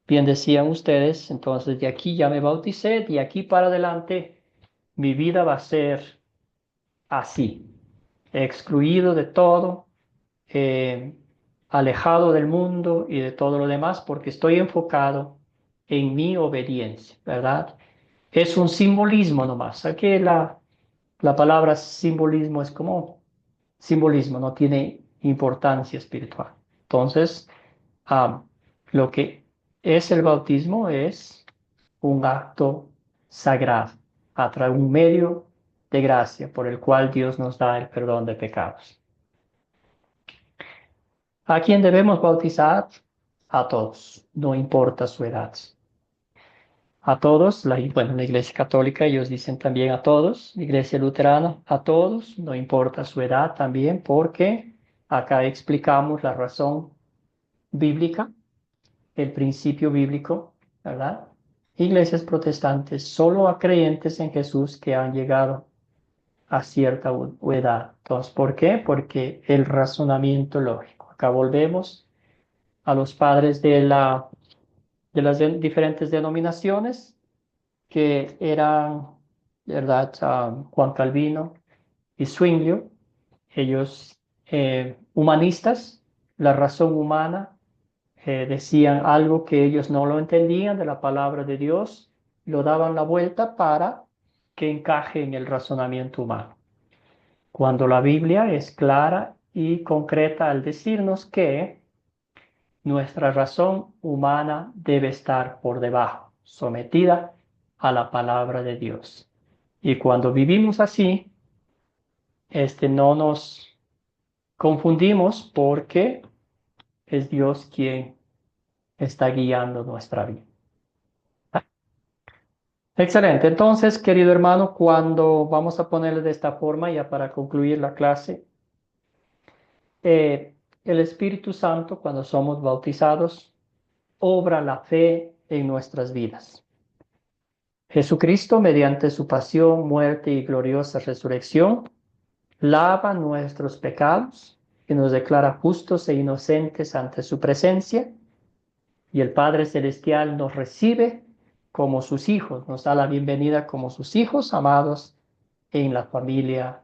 bien decían ustedes, entonces de aquí ya me bauticé, de aquí para adelante mi vida va a ser así, excluido de todo, alejado del mundo y de todo lo demás, porque estoy enfocado en mi obediencia, ¿verdad? Es un simbolismo nomás. Aquí la palabra simbolismo es como simbolismo, no tiene importancia espiritual. Entonces, lo que es el bautismo es un acto sagrado, a través de un medio de gracia por el cual Dios nos da el perdón de pecados. ¿A quién debemos bautizar? A todos, no importa su edad. A todos, bueno, la Iglesia Católica ellos dicen también a todos, la Iglesia Luterana a todos, no importa su edad también, porque acá explicamos la razón bíblica, el principio bíblico, ¿verdad? Iglesias protestantes, solo a creyentes en Jesús que han llegado a cierta edad. Entonces, ¿por qué? Porque el razonamiento lógico. Acá volvemos a los padres de las diferentes denominaciones que eran, ¿verdad? Juan Calvino y Zwinglio, ellos humanistas, la razón humana, decían algo que ellos no lo entendían de la palabra de Dios, lo daban la vuelta para que encaje en el razonamiento humano. Cuando la Biblia es clara y concreta al decirnos que nuestra razón humana debe estar por debajo, sometida a la palabra de Dios. Y cuando vivimos así, no nos confundimos porque es Dios quien está guiando nuestra vida. Excelente. Entonces, querido hermano, cuando vamos a ponerle de esta forma, ya para concluir la clase, el Espíritu Santo, cuando somos bautizados, obra la fe en nuestras vidas. Jesucristo, mediante su pasión, muerte y gloriosa resurrección, lava nuestros pecados y nos declara justos e inocentes ante su presencia, y el Padre Celestial nos recibe como sus hijos, nos da la bienvenida como sus hijos amados en la familia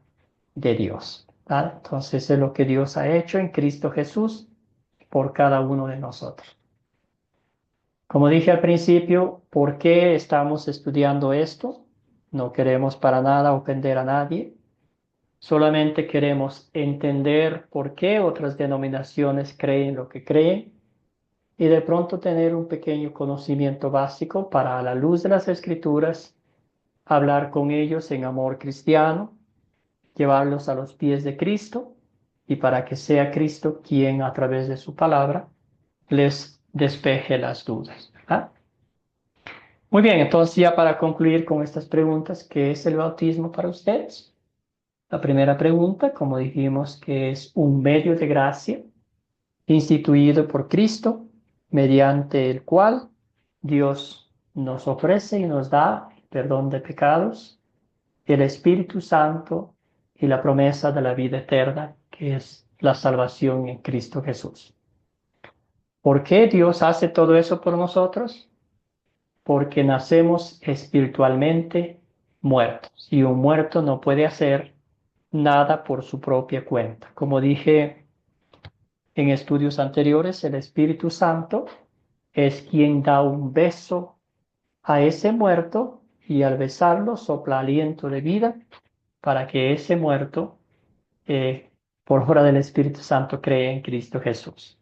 de Dios. ¿Vale? Entonces es lo que Dios ha hecho en Cristo Jesús por cada uno de nosotros. Como dije al principio, ¿por qué estamos estudiando esto? No queremos para nada ofender a nadie. Solamente queremos entender por qué otras denominaciones creen lo que creen y de pronto tener un pequeño conocimiento básico para, a la luz de las Escrituras, hablar con ellos en amor cristiano, llevarlos a los pies de Cristo y para que sea Cristo quien a través de su palabra les despeje las dudas. ¿Ah? Muy bien, entonces ya para concluir con estas preguntas, ¿qué es el bautismo para ustedes? La primera pregunta, como dijimos, que es un medio de gracia instituido por Cristo, mediante el cual Dios nos ofrece y nos da el perdón de pecados, el Espíritu Santo y la promesa de la vida eterna, que es la salvación en Cristo Jesús. ¿Por qué Dios hace todo eso por nosotros? Porque nacemos espiritualmente muertos y un muerto no puede hacer nada por su propia cuenta. Como dije en estudios anteriores, el Espíritu Santo es quien da un beso a ese muerto y al besarlo sopla aliento de vida para que ese muerto, por obra del Espíritu Santo, cree en Cristo Jesús.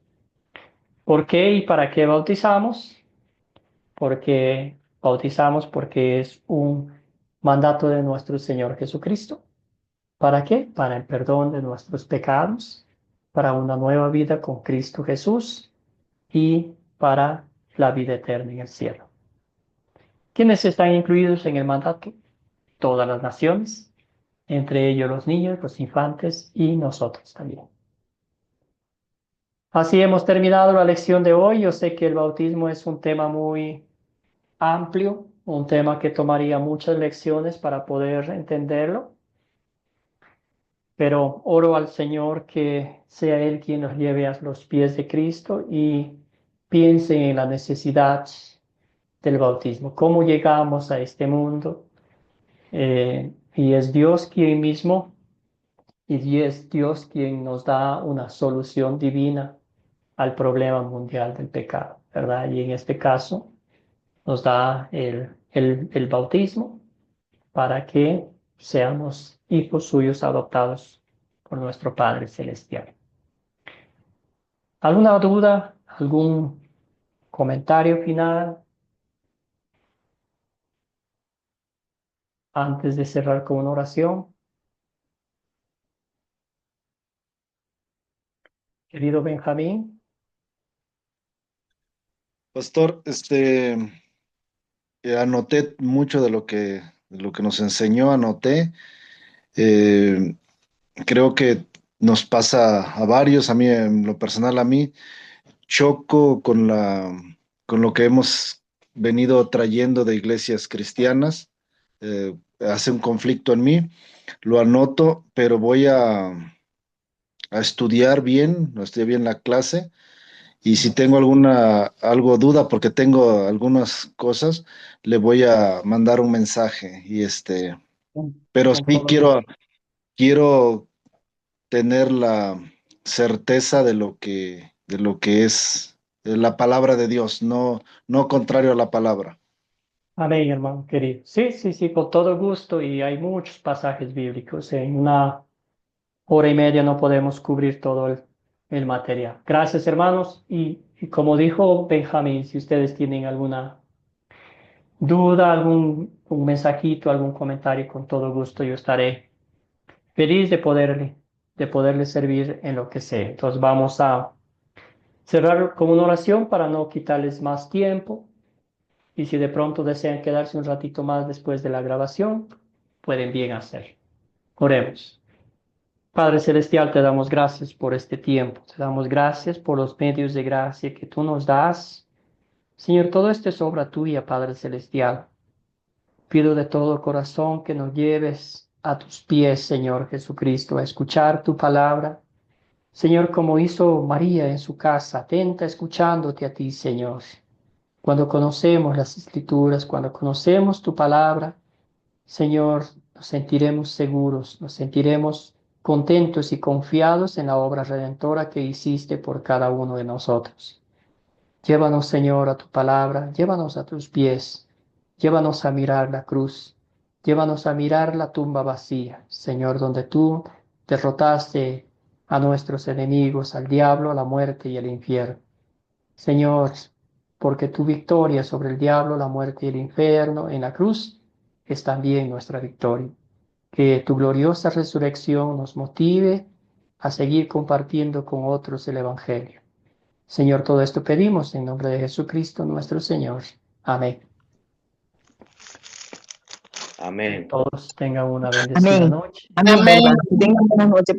¿Por qué y para qué bautizamos? Porque bautizamos porque es un mandato de nuestro Señor Jesucristo. ¿Para qué? Para el perdón de nuestros pecados, para una nueva vida con Cristo Jesús y para la vida eterna en el cielo. ¿Quiénes están incluidos en el mandato? Todas las naciones, entre ellos los niños, los infantes y nosotros también. Así hemos terminado la lección de hoy. Yo sé que el bautismo es un tema muy amplio, un tema que tomaría muchas lecciones para poder entenderlo, pero oro al Señor que sea Él quien nos lleve a los pies de Cristo y piense en la necesidad del bautismo, cómo llegamos a este mundo, y es Dios quien mismo, y es Dios quien nos da una solución divina al problema mundial del pecado, ¿verdad? Y en este caso nos da el bautismo para que seamos hijos suyos adoptados por nuestro Padre Celestial. ¿Alguna duda? ¿Algún comentario final antes de cerrar con una oración? Querido Benjamín. Pastor, anoté mucho de lo que nos enseñó, anoté. Eh, Creo que nos pasa a varios, a mí en lo personal, a mí choco con lo que hemos venido trayendo de iglesias cristianas. Hace un conflicto en mí, lo anoto, pero voy a estudiar bien, no estudié bien la clase, y si tengo algo duda, porque tengo algunas cosas, le voy a mandar un mensaje, pero Con sí todo gusto. quiero tener la certeza de lo que es la palabra de Dios, no contrario a la palabra. Amén, hermano querido. Sí, sí, sí, con todo gusto. Y hay muchos pasajes bíblicos. En una hora y media no podemos cubrir todo el material. Gracias, hermanos. Y como dijo Benjamín, si ustedes tienen alguna duda, un mensajito, algún comentario, con todo gusto yo estaré feliz de poderle servir en lo que sea. Entonces vamos a cerrar con una oración para no quitarles más tiempo. Y si de pronto desean quedarse un ratito más después de la grabación, pueden bien hacer. Oremos. Padre Celestial, te damos gracias por este tiempo. Te damos gracias por los medios de gracia que tú nos das. Señor, todo esto es obra tuya, Padre Celestial. Pido de todo corazón que nos lleves a tus pies, Señor Jesucristo, a escuchar tu palabra. Señor, como hizo María en su casa, atenta escuchándote a ti, Señor. Cuando conocemos las Escrituras, cuando conocemos tu palabra, Señor, nos sentiremos seguros, nos sentiremos contentos y confiados en la obra redentora que hiciste por cada uno de nosotros. Llévanos, Señor, a tu palabra, llévanos a tus pies, llévanos a mirar la cruz, llévanos a mirar la tumba vacía, Señor, donde tú derrotaste a nuestros enemigos, al diablo, a la muerte y el infierno. Señor, porque tu victoria sobre el diablo, la muerte y el infierno en la cruz es también nuestra victoria. Que tu gloriosa resurrección nos motive a seguir compartiendo con otros el Evangelio. Señor, todo esto pedimos en nombre de Jesucristo nuestro Señor. Amén. Que Amén. todos tengan una bendecida Amén. noche. Amén, Amén. hermano. Que tengan buenas noches.